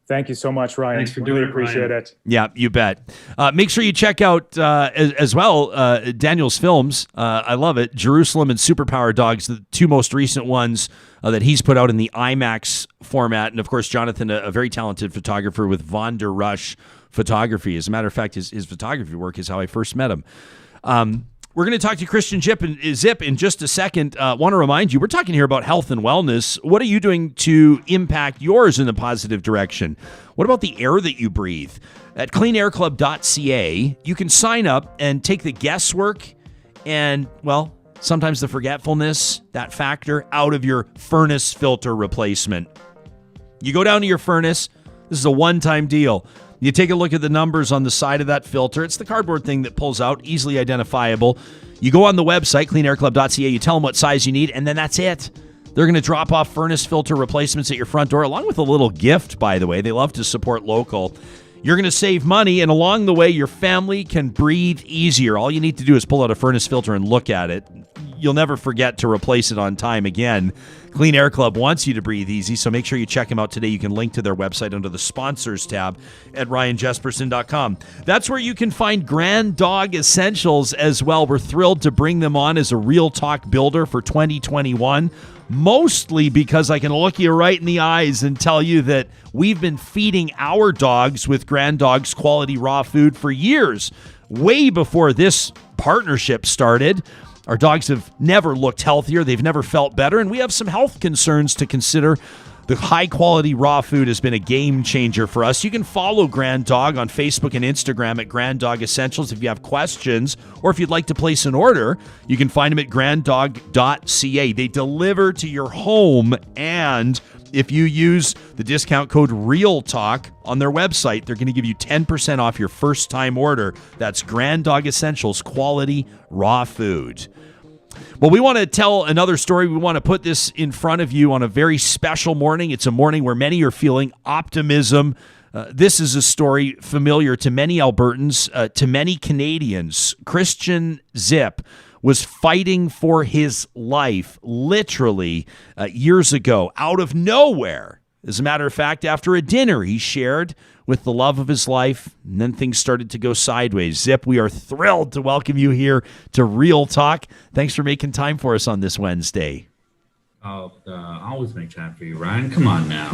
Thank you so much, Ryan. Thanks for doing it, appreciate Ryan. it. Yeah, you bet. Make sure you check out as well Daniel's films. I love it. Jerusalem and Superpower Dogs, the two most recent ones that he's put out in the IMAX format. And, of course, Jonathan, a very talented photographer with Von der Rush Photography. As a matter of fact, his photography work is how I first met him. We're going to talk to Christian Zip in just a second. Want to remind you, we're talking here about health and wellness. What are you doing to impact yours in the positive direction? What about the air that you breathe? At cleanairclub.ca, you can sign up and take the guesswork and, well, sometimes the forgetfulness, that factor, out of your furnace filter replacement. You go down to your furnace. This is a one-time deal. You take a look at the numbers on the side of that filter. It's the cardboard thing that pulls out, easily identifiable. You go on the website, cleanairclub.ca, you tell them what size you need, and then that's it. They're going to drop off furnace filter replacements at your front door, along with a little gift, by the way. They love to support local. You're going to save money, and along the way, your family can breathe easier. All you need to do is pull out a furnace filter and look at it. You'll never forget to replace it on time again. Clean Air Club wants you to breathe easy, so make sure you check them out today. You can link to their website under the sponsors tab at ryanjesperson.com. That's where you can find Grand Dog Essentials as well. We're thrilled to bring them on as a Real Talk builder for 2021, mostly because I can look you right in the eyes and tell you that we've been feeding our dogs with Grand Dog's quality raw food for years, way before this partnership started. Our dogs have never looked healthier. They've never felt better. And we have some health concerns to consider. The high-quality raw food has been a game changer for us. You can follow Grand Dog on Facebook and Instagram at Grand Dog Essentials if you have questions, or if you'd like to place an order, you can find them at granddog.ca. They deliver to your home, and if you use the discount code REALTALK on their website, they're going to give you 10% off your first-time order. That's Grand Dog Essentials, quality raw food. Well, we want to tell another story. We want to put this in front of you on a very special morning. It's a morning where many are feeling optimism. This is a story familiar to many Albertans, to many Canadians. Christian Zip was fighting for his life literally years ago, out of nowhere. As a matter of fact, after a dinner he shared with the love of his life, and then things started to go sideways. Zip, we are thrilled to welcome you here to Real Talk. Thanks for making time for us on this Wednesday. I'll always make time for you, Ryan. Come on now.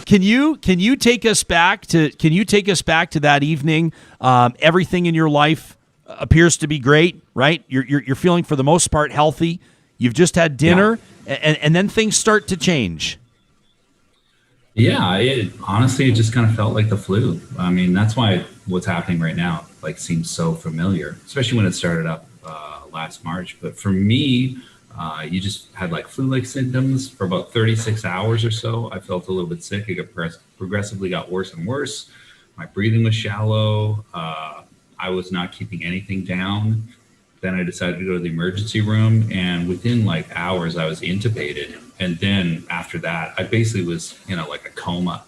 Can you take us back to that evening? Everything in your life appears to be great, right? You're feeling for the most part healthy. You've just had dinner, and then things start to change. Yeah, honestly, it just kind of felt like the flu. I mean, that's why what's happening right now seems so familiar, especially when it started up last March. But for me, you just had flu-like symptoms for about 36 hours or so. I felt a little bit sick. It progressively got worse and worse. My breathing was shallow. I was not keeping anything down. Then I decided to go to the emergency room, and within hours, I was intubated. And then after that, I basically was in a coma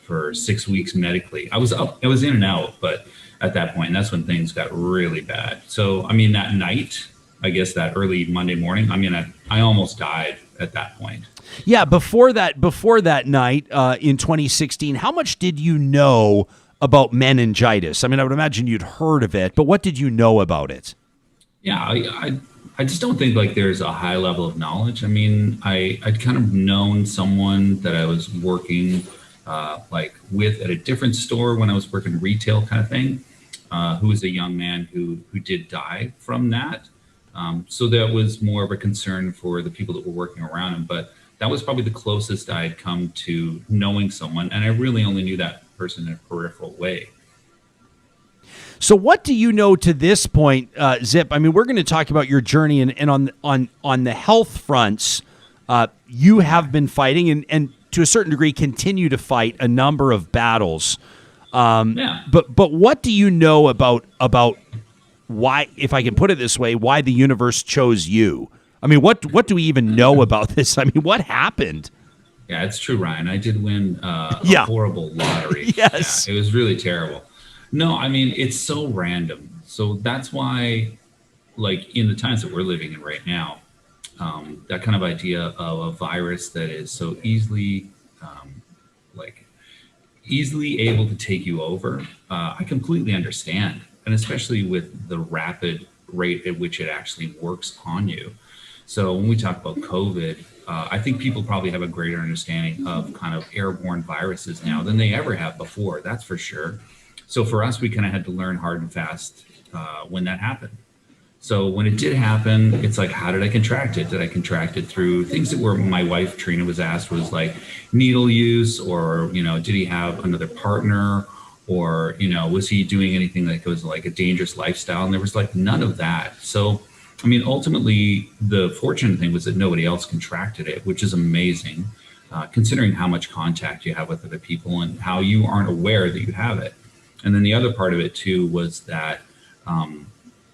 for 6 weeks medically. I was in and out, but at that point, that's when things got really bad. So, I mean, that night, I guess that early Monday morning, I mean, I almost died at that point. Yeah, before that night in 2016, how much did you know about meningitis? I mean, I would imagine you'd heard of it, but what did you know about it? Yeah, I just don't think there's a high level of knowledge. I mean, I'd kind of known someone that I was working with at a different store when I was working retail kind of thing, who was a young man who did die from that. So that was more of a concern for the people that were working around him. But that was probably the closest I had come to knowing someone. And I really only knew that person in a peripheral way. So what do you know to this point, Zip? I mean, we're going to talk about your journey, and on the health fronts, you have been fighting and to a certain degree continue to fight a number of battles. But what do you know about why, if I can put it this way, why the universe chose you? I mean, what do we even know about this? I mean, what happened? Yeah, it's true, Ryan. I did win a horrible lottery. Yes. Yeah, it was really terrible. No, I mean, it's so random. So that's why, in the times that we're living in right now, that kind of idea of a virus that is so easily able to take you over, I completely understand. And especially with the rapid rate at which it actually works on you. So when we talk about COVID, I think people probably have a greater understanding of kind of airborne viruses now than they ever have before. That's for sure. So for us, we kind of had to learn hard and fast when that happened. So when it did happen, it's how did I contract it? Did I contract it through things that were, my wife, Trina, was asked was needle use, or, did he have another partner, or, was he doing anything that was a dangerous lifestyle? And there was none of that. So, I mean, ultimately, the fortunate thing was that nobody else contracted it, which is amazing, considering how much contact you have with other people and how you aren't aware that you have it. And then the other part of it, too, was that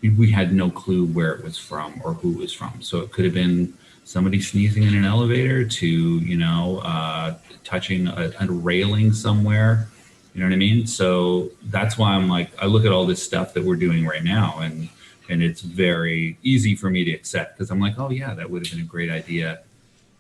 we had no clue where it was from or who it was from. So it could have been somebody sneezing in an elevator to, touching a railing somewhere. You know what I mean? So that's why I'm I look at all this stuff that we're doing right now, and it's very easy for me to accept, because I'm oh, yeah, that would have been a great idea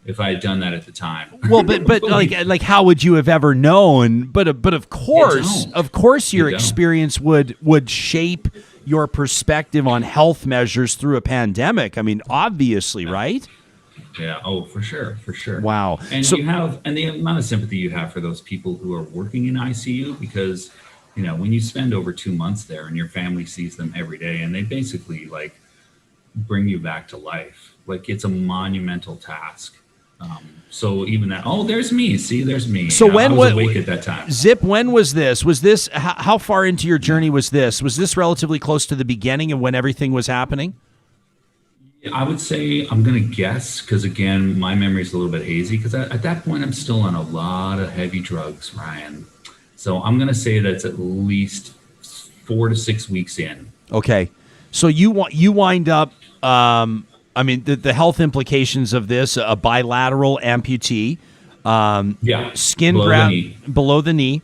if I had done that at the time. Well, but how would you have ever known? But of course, your experience would shape your perspective on health measures through a pandemic. I mean, obviously, right? Yeah. Oh, for sure. Wow. And and the amount of sympathy you have for those people who are working in ICU, because, when you spend over 2 months there and your family sees them every day, and they basically bring you back to life, it's a monumental task. So even that, there's me. See, there's me. So when I was awake at that time. Zip, when was this? Was this how far into your journey was this? Was this relatively close to the beginning and when everything was happening? I would say, I'm going to guess, because again, my memory is a little bit hazy, because at that point I'm still on a lot of heavy drugs, Ryan. So I'm going to say that's at least 4 to 6 weeks in. Okay. So you wind up, I mean, the health implications of this, a bilateral amputee, skin graft below the knee,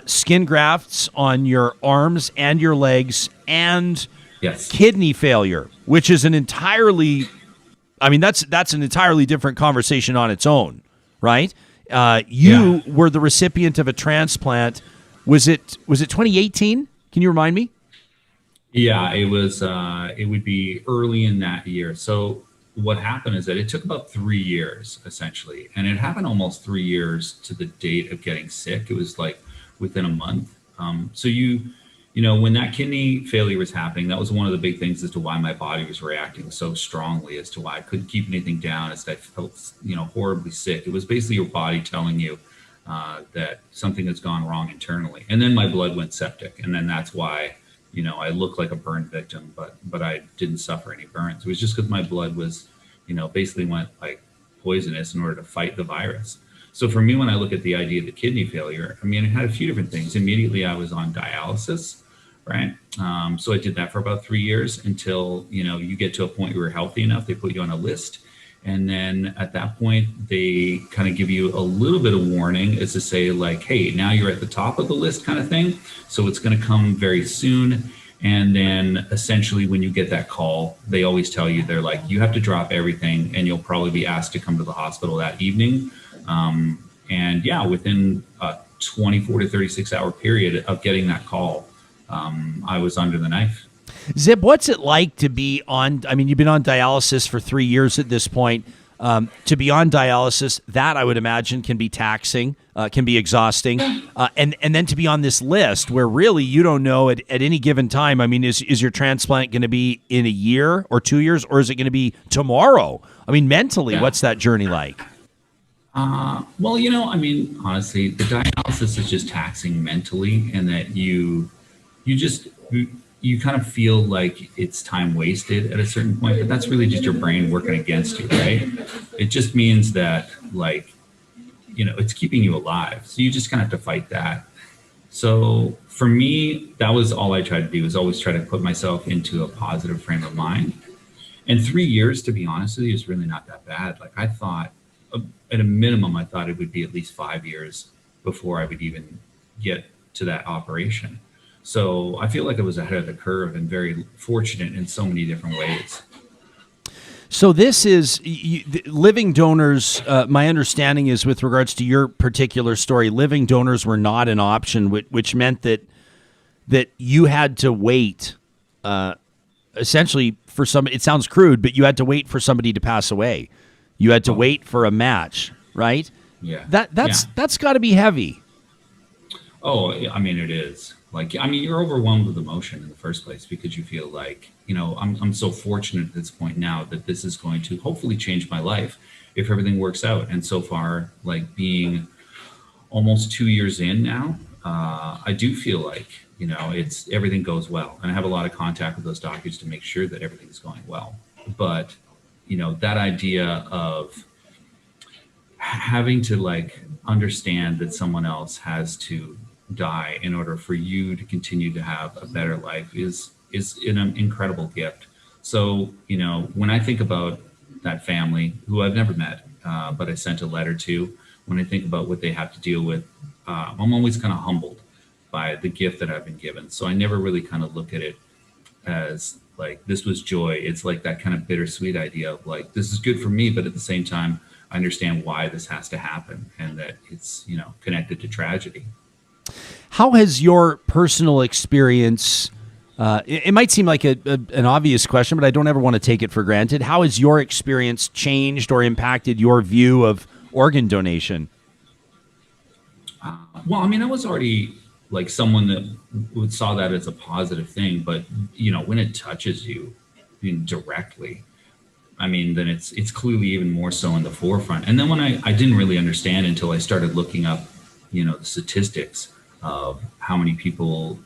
skin grafts on your arms and your legs, and kidney failure, which is an entirely different conversation on its own, right? You were the recipient of a transplant. Was it 2018? Can you remind me? Yeah, it was. It would be early in that year. So what happened is that it took about 3 years essentially, and it happened almost 3 years to the date of getting sick. It was like within a month. So you know, when that kidney failure was happening, that was one of the big things as to why my body was reacting so strongly, as to why I couldn't keep anything down, as I felt, you know, horribly sick. It was basically your body telling you that something has gone wrong internally. And then my blood went septic, and then that's why, you know, I looked like a burn victim, but I didn't suffer any burns. It was just because my blood was, you know, basically went like poisonous in order to fight the virus. So for me, when I look at the idea of the kidney failure, I mean, it had a few different things. Immediately, I was on dialysis, right? So I did that for about 3 years until, you know, you get to a point where you're healthy enough, they put you on a list. And then at that point, they kind of give you a little bit of warning, as to say like, hey, now you're at the top of the list kind of thing. So it's going to come very soon. And then essentially when you get that call, they always tell you, they're like, you have to drop everything and you'll probably be asked to come to the hospital that evening. And yeah, within a 24 to 36 hour period of getting that call, I was under the knife. Zip, what's it like to be on, I mean, you've been on dialysis for 3 years at this point. To be on dialysis, that I would imagine can be taxing, can be exhausting. And then to be on this list where really you don't know at any given time, I mean, is your transplant going to be in a year or 2 years, or is it going to be tomorrow? I mean, mentally, what's that journey like? Well, you know, I mean, honestly, the dialysis is just taxing mentally, and that you kind of feel like it's time wasted at a certain point, but that's really just your brain working against you, right? It just means that, like, you know, it's keeping you alive. So you just kind of have to fight that. So for me, that was all I tried to do, was always try to put myself into a positive frame of mind. And 3 years, to be honest with you, is really not that bad. Like, I thought, at a minimum, I thought it would be at least 5 years before I would even get to that operation. So I feel like I was ahead of the curve and very fortunate in so many different ways. So this is living donors. My understanding is, with regards to your particular story, living donors were not an option, which meant that you had to wait, essentially for some. It sounds crude, but you had to wait for somebody to pass away. You had to wait for a match, right? Yeah. That's got to be heavy. Oh, I mean, it is. Like, I mean, you're overwhelmed with emotion in the first place, because you feel like, you know, I'm so fortunate at this point now that this is going to hopefully change my life if everything works out. And so far, like, being almost 2 years in now, I do feel like, you know, everything goes well. And I have a lot of contact with those doctors to make sure that everything's going well. But, you know, that idea of having to, like, understand that someone else has to die in order for you to continue to have a better life is an incredible gift. So, you know, when I think about that family who I've never met, but I sent a letter to, when I think about what they have to deal with, I'm always kind of humbled by the gift that I've been given. So I never really kind of look at it as like, this was joy. It's like that kind of bittersweet idea of like, this is good for me, but at the same time, I understand why this has to happen, and that it's, you know, connected to tragedy. How has your personal experience, it might seem like an obvious question, but I don't ever want to take it for granted. How has your experience changed or impacted your view of organ donation? Well, I mean, I was already like someone that saw that as a positive thing, but, you know, when it touches you, directly, I mean, then it's clearly even more so in the forefront. And then when I didn't really understand until I started looking up, you know, the statistics of how many people,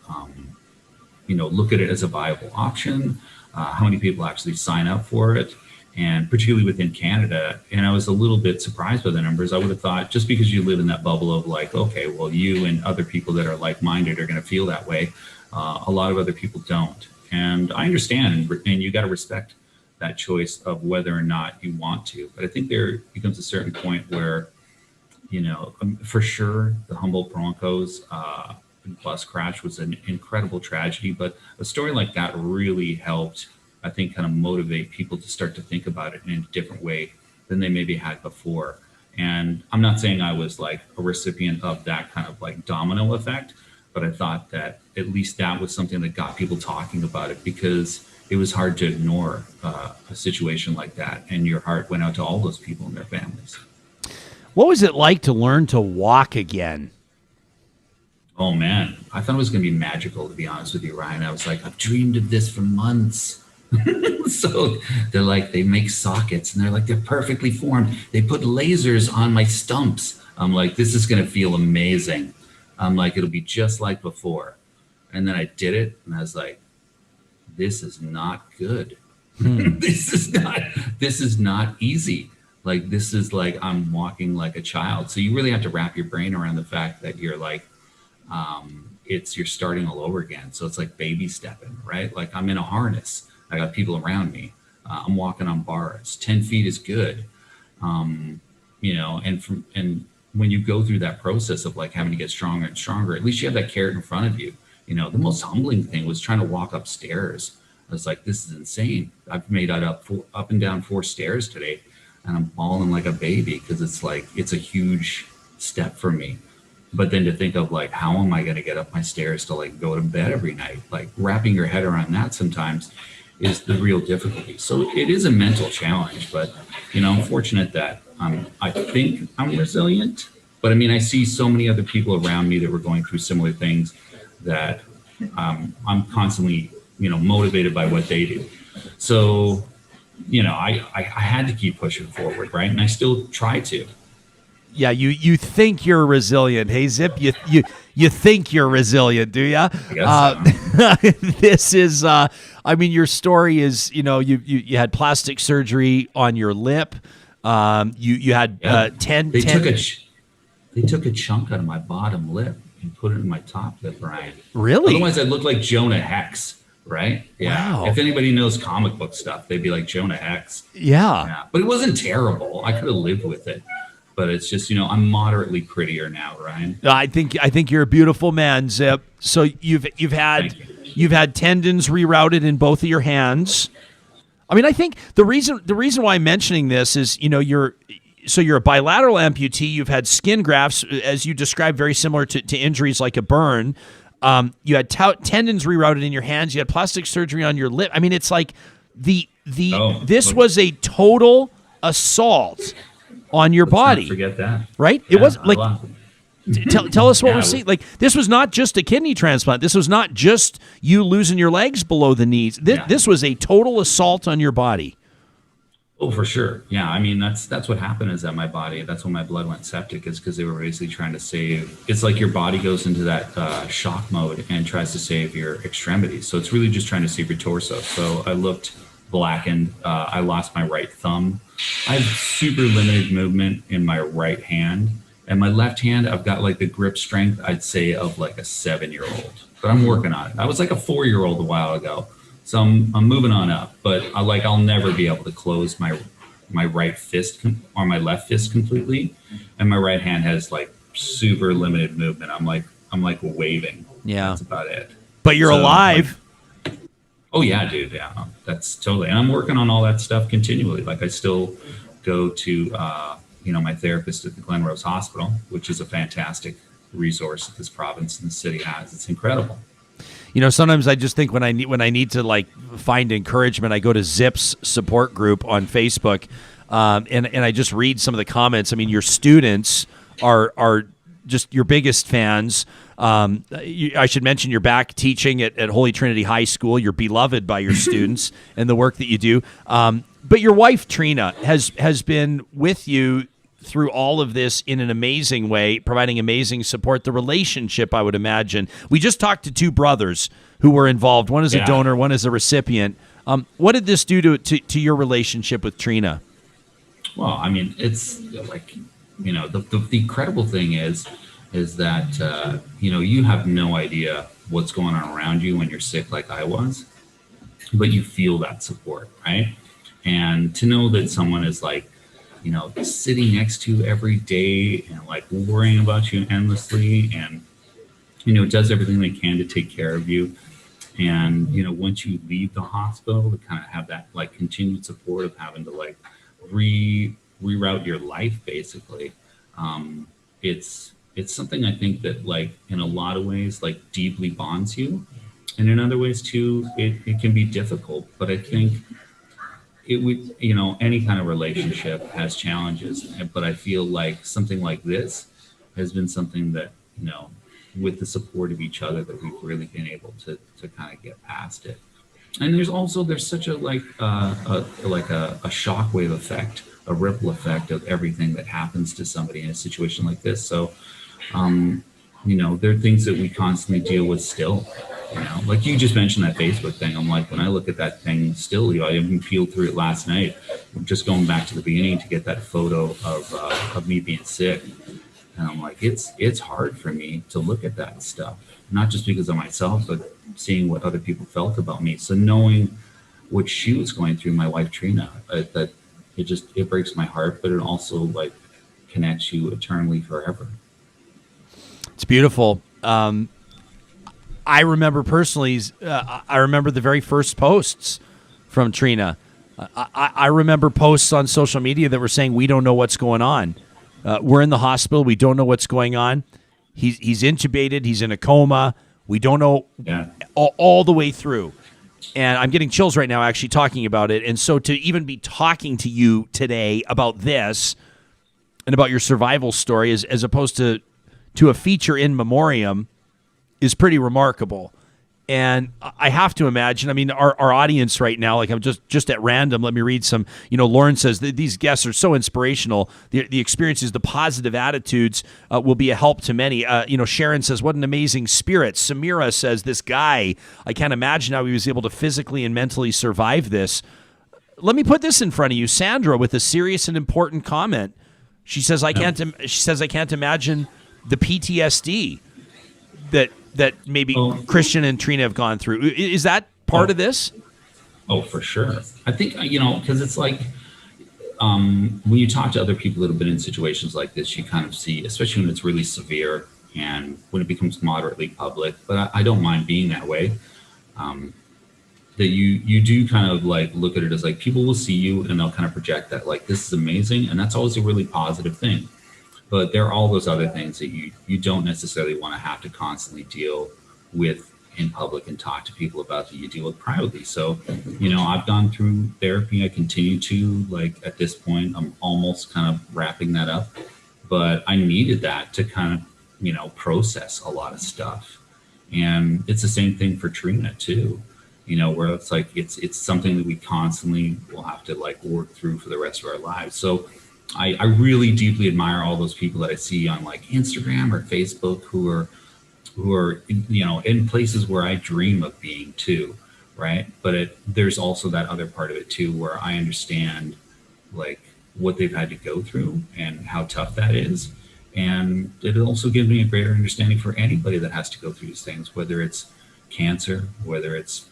you know, look at it as a viable option, how many people actually sign up for it, and particularly within Canada. And I was a little bit surprised by the numbers. I would have thought, just because you live in that bubble of like, okay, well, you and other people that are like-minded are going to feel that way. A lot of other people don't. And I understand, and you got to respect that choice of whether or not you want to. But I think there becomes a certain point where, you know, for sure, the Humboldt Broncos bus crash was an incredible tragedy, but a story like that really helped, I think, kind of motivate people to start to think about it in a different way than they maybe had before. And I'm not saying I was like a recipient of that kind of like domino effect, but I thought that at least that was something that got people talking about it, because, it was hard to ignore a situation like that. And your heart went out to all those people and their families. What was it like to learn to walk again? Oh man, I thought it was going to be magical, to be honest with you, Ryan. I was like, I've dreamed of this for months. So they're like, they make sockets and they're like, they're perfectly formed. They put lasers on my stumps. I'm like, this is going to feel amazing. I'm like, it'll be just like before. And then I did it and I was like, this is not good. This is not easy. Like, this is like, I'm walking like a child. So you really have to wrap your brain around the fact that you're like, you're starting all over again. So it's like baby stepping, right? Like I'm in a harness. I got people around me. I'm walking on bars. 10 feet is good. And when you go through that process of like having to get stronger and stronger, at least you have that carrot in front of you. You know, the most humbling thing was trying to walk upstairs. I was like, this is insane. I've made it up and down 4 stairs today, and I'm bawling like a baby because it's a huge step for me. But then to think of like, how am I going to get up my stairs to like go to bed every night? Like wrapping your head around that sometimes is the real difficulty. So it is a mental challenge, but I'm fortunate that I think I'm resilient. But I mean, I see so many other people around me that were going through similar things that I'm constantly, motivated by what they do. So, I had to keep pushing forward, right? And I still try to. Yeah, you think you're resilient. Hey, Zip, you think you're resilient, do you? This is, your story is, you had plastic surgery on your lip. You had 10. They took a chunk out of my bottom lip and put it in my top lip, Ryan. Really? Otherwise, I'd look like Jonah Hex, right? Yeah. Wow. If anybody knows comic book stuff, they'd be like Jonah Hex. Yeah. But it wasn't terrible. I could have lived with it. But it's just, I'm moderately prettier now, Ryan. I think you're a beautiful man, Zip. So you've had tendons rerouted in both of your hands. I mean, I think the reason why I'm mentioning this is, you're a bilateral amputee. You've had skin grafts, as you described, very similar to injuries like a burn. You had tendons rerouted in your hands. You had plastic surgery on your lip. I mean, it's like this was a total assault on your body. Forget that. Right? Yeah, it was like, tell us what we're seeing. Like, this was not just a kidney transplant. This was not just you losing your legs below the knees. This was a total assault on your body. Oh, for sure. Yeah. I mean, that's what happened is that my body, that's when my blood went septic, is because they were basically trying to save. It's like your body goes into that shock mode and tries to save your extremities. So it's really just trying to save your torso. So I looked blackened. I lost my right thumb. I have super limited movement in my right hand, and my left hand, I've got like the grip strength, I'd say, of like a 7-year-old, but I'm working on it. I was like a 4-year-old a while ago. So I'm moving on up, but I'll never be able to close my right fist or my left fist completely. And my right hand has like super limited movement. I'm like waving. Yeah. That's about it. But you're alive. Oh yeah, dude. Yeah, that's totally. And I'm working on all that stuff continually. Like I still go to, my therapist at the Glen Rose Hospital, which is a fantastic resource that this province and the city has. It's incredible. Sometimes I just think when I need to like find encouragement, I go to Zip's support group on Facebook, and I just read some of the comments. I mean, your students are just your biggest fans. I should mention you're back teaching at Holy Trinity High School. You're beloved by your students and the work that you do. But your wife, Trina, has been with you through all of this in an amazing way, providing amazing support. The relationship, I would imagine. We just talked to 2 brothers who were involved. One is a donor, one is a recipient. What did this do to your relationship with Trina? Well, I mean, it's like, the incredible thing is that, you have no idea what's going on around you when you're sick like I was, but you feel that support, right? And to know that someone is like, sitting next to you every day and like worrying about you endlessly and, does everything they can to take care of you. And, once you leave the hospital, to kind of have that like continued support of having to like reroute your life, basically. It's something I think that like in a lot of ways like deeply bonds you. And in other ways too, it can be difficult, but I think it would, any kind of relationship has challenges, but I feel like something like this has been something that, with the support of each other, that we've really been able to kind of get past it. And there's such a shockwave effect, a ripple effect of everything that happens to somebody in a situation like this. So, there are things that we constantly deal with still. Like you just mentioned that Facebook thing. I'm like, when I look at that thing still, I even peeled through it last night, just going back to the beginning to get that photo of me being sick. And I'm like, it's hard for me to look at that stuff, not just because of myself, but seeing what other people felt about me. So knowing what she was going through, my wife, Trina, that it breaks my heart, but it also connects you eternally forever. It's beautiful. I remember personally, I remember the very first posts from Trina. I remember posts on social media that were saying, we don't know what's going on. We're in the hospital. We don't know what's going on. He's intubated. He's in a coma. We don't know all the way through. And I'm getting chills right now actually talking about it. And so to even be talking to you today about this and about your survival story as opposed to a feature in memoriam is pretty remarkable. And I have to imagine, our audience right now, I'm just at random, let me read some, Lauren says that these guests are so inspirational. The experiences, the positive attitudes will be a help to many. Sharon says, what an amazing spirit. Samira says, this guy, I can't imagine how he was able to physically and mentally survive this. Let me put this in front of you. Sandra with a serious and important comment. She says, I can't imagine the PTSD that maybe Christian and Trina have gone through. Is that part of this? Oh, for sure. I think, because it's like when you talk to other people that have been in situations like this, you kind of see, especially when it's really severe and when it becomes moderately public, but I don't mind being that way, that you do kind of look at it as people will see you and they'll kind of project that this is amazing. And that's always a really positive thing. But there are all those other things that you don't necessarily want to have to constantly deal with in public and talk to people about that you deal with privately. So, I've gone through therapy. I continue to, at this point, I'm almost kind of wrapping that up. But I needed that to kind of, process a lot of stuff. And it's the same thing for Trina, too, where it's it's something that we constantly will have to, work through for the rest of our lives. So I really deeply admire all those people that I see on Instagram or Facebook who are in places where I dream of being too, right? But there's also that other part of it too, where I understand what they've had to go through and how tough that is. And it also gives me a greater understanding for anybody that has to go through these things, whether it's cancer, whether it's,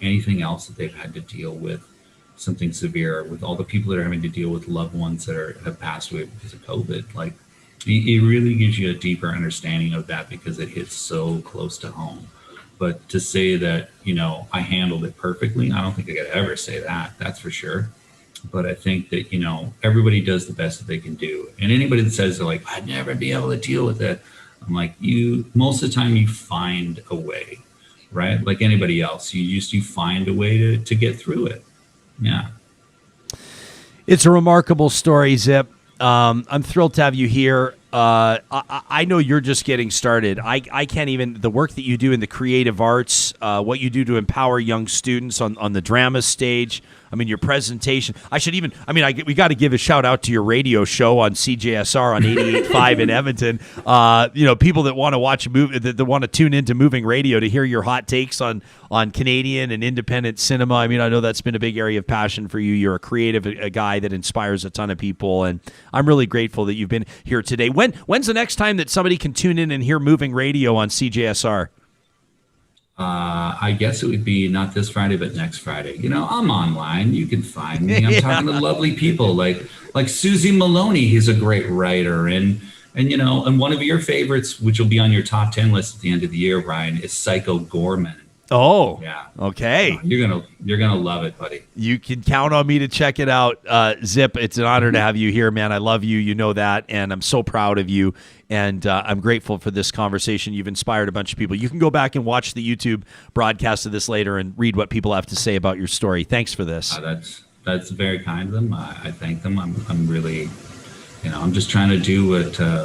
anything else that they've had to deal with. Something severe, with all the people that are having to deal with loved ones that have passed away because of COVID. It really gives you a deeper understanding of that because it hits so close to home. But to say that, I handled it perfectly, I don't think I could ever say that, that's for sure. But I think that, everybody does the best that they can do. And anybody that says they're I'd never be able to deal with it, I'm most of the time you find a way, right? Like anybody else, you find a way to get through it. Yeah. It's a remarkable story, Zip. I'm thrilled to have you here. I know you're just getting started. I can't even, the work that you do in the creative arts, what you do to empower young students on the drama stage. Your presentation. We got to give a shout out to your radio show on CJSR on 88.5 in Edmonton. People that want to watch a movie, that want to tune into Moving Radio to hear your hot takes on Canadian and independent cinema. I know that's been a big area of passion for you. You're a creative, a guy that inspires a ton of people, and I'm really grateful that you've been here today. When's the next time that somebody can tune in and hear Moving Radio on CJSR? I guess it would be not this Friday, but next Friday. I'm online. You can find me. I'm talking to lovely people like Susie Maloney. He's a great writer. And one of your favorites, which will be on your top 10 list at the end of the year, Ryan, is Psycho Gorman. Oh, Yeah. Okay. You're gonna love it, buddy. You can count on me to check it out. Zip, it's an honor to have you here, man. I love you. You know that. And I'm so proud of you. And I'm grateful for this conversation. You've inspired a bunch of people. You can go back and watch the YouTube broadcast of this later and read what people have to say about your story. Thanks for this. That's very kind of them. I thank them. I'm really, I'm just trying to do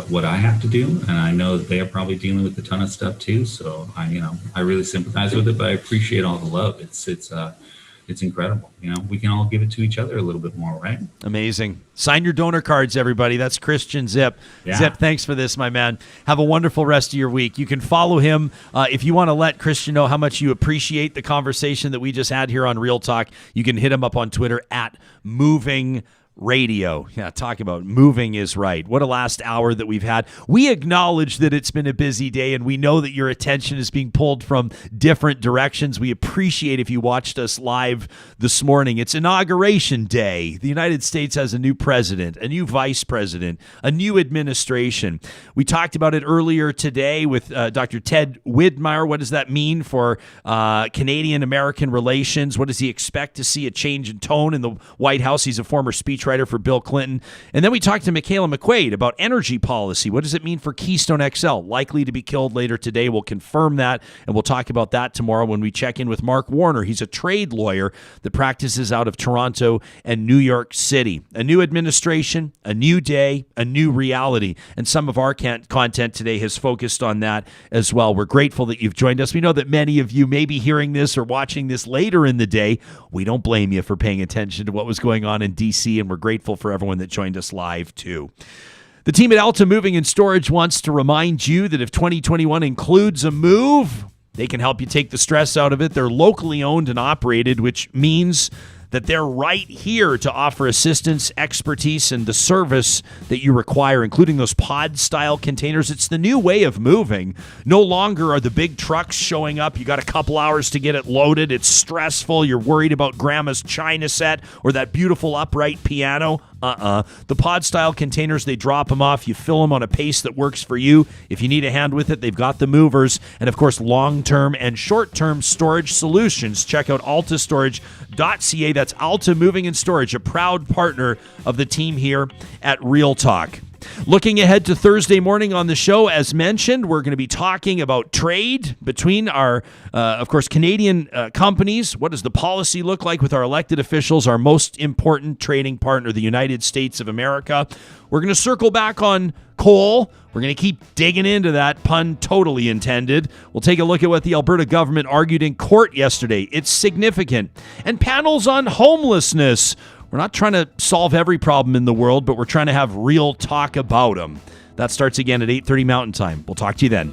what I have to do, and I know that they are probably dealing with a ton of stuff too. So I really sympathize with it, but I appreciate all the love. It's incredible. We can all give it to each other a little bit more, right? Amazing. Sign your donor cards, everybody. That's Christian Zip. Yeah. Zip, thanks for this, my man. Have a wonderful rest of your week. You can follow him if you want to let Christian know how much you appreciate the conversation that we just had here on Real Talk. You can hit him up on Twitter at Moving Radio. Yeah, talk about moving is right. What a last hour that we've had. We acknowledge that it's been a busy day, and we know that your attention is being pulled from different directions. We appreciate if you watched us live this morning. It's Inauguration Day. The United States has a new president, a new vice president, a new administration. We talked about it earlier today with Dr. Ted Widmer. What does that mean for Canadian-American relations? What does he expect to see a change in tone in the White House? He's a former speechwriter for Bill Clinton. And then we talked to Mikaela McQuade about energy policy. What does it mean for Keystone XL? Likely to be killed later today. We'll confirm that, and we'll talk about that tomorrow when we check in with Mark Warner. He's a trade lawyer that practices out of Toronto and New York City. A new administration, a new day, a new reality. And some of our content today has focused on that as well. We're grateful that you've joined us. We know that many of you may be hearing this or watching this later in the day. We don't blame you for paying attention to what was going on in D.C., and we're grateful for everyone that joined us live, too. The team at Alta Moving and Storage wants to remind you that if 2021 includes a move, they can help you take the stress out of it. They're locally owned and operated, which means that they're right here to offer assistance, expertise, and the service that you require, including those pod-style containers. It's the new way of moving. No longer are the big trucks showing up. You got a couple hours to get it loaded. It's stressful. You're worried about grandma's china set or that beautiful upright piano. The pod-style containers, they drop them off. You fill them on a pace that works for you. If you need a hand with it, they've got the movers. And, of course, long-term and short-term storage solutions. Check out altastorage.ca. That's Alta Moving and Storage, a proud partner of the team here at Real Talk. Looking ahead to Thursday morning on the show, as mentioned, we're going to be talking about trade between our, of course, Canadian companies. What does the policy look like with our elected officials, our most important trading partner, the United States of America? We're going to circle back on coal. We're going to keep digging into that, pun totally intended. We'll take a look at what the Alberta government argued in court yesterday. It's significant. And panels on homelessness. We're not trying to solve every problem in the world, but we're trying to have real talk about them. That starts again at 8:30 Mountain Time. We'll talk to you then.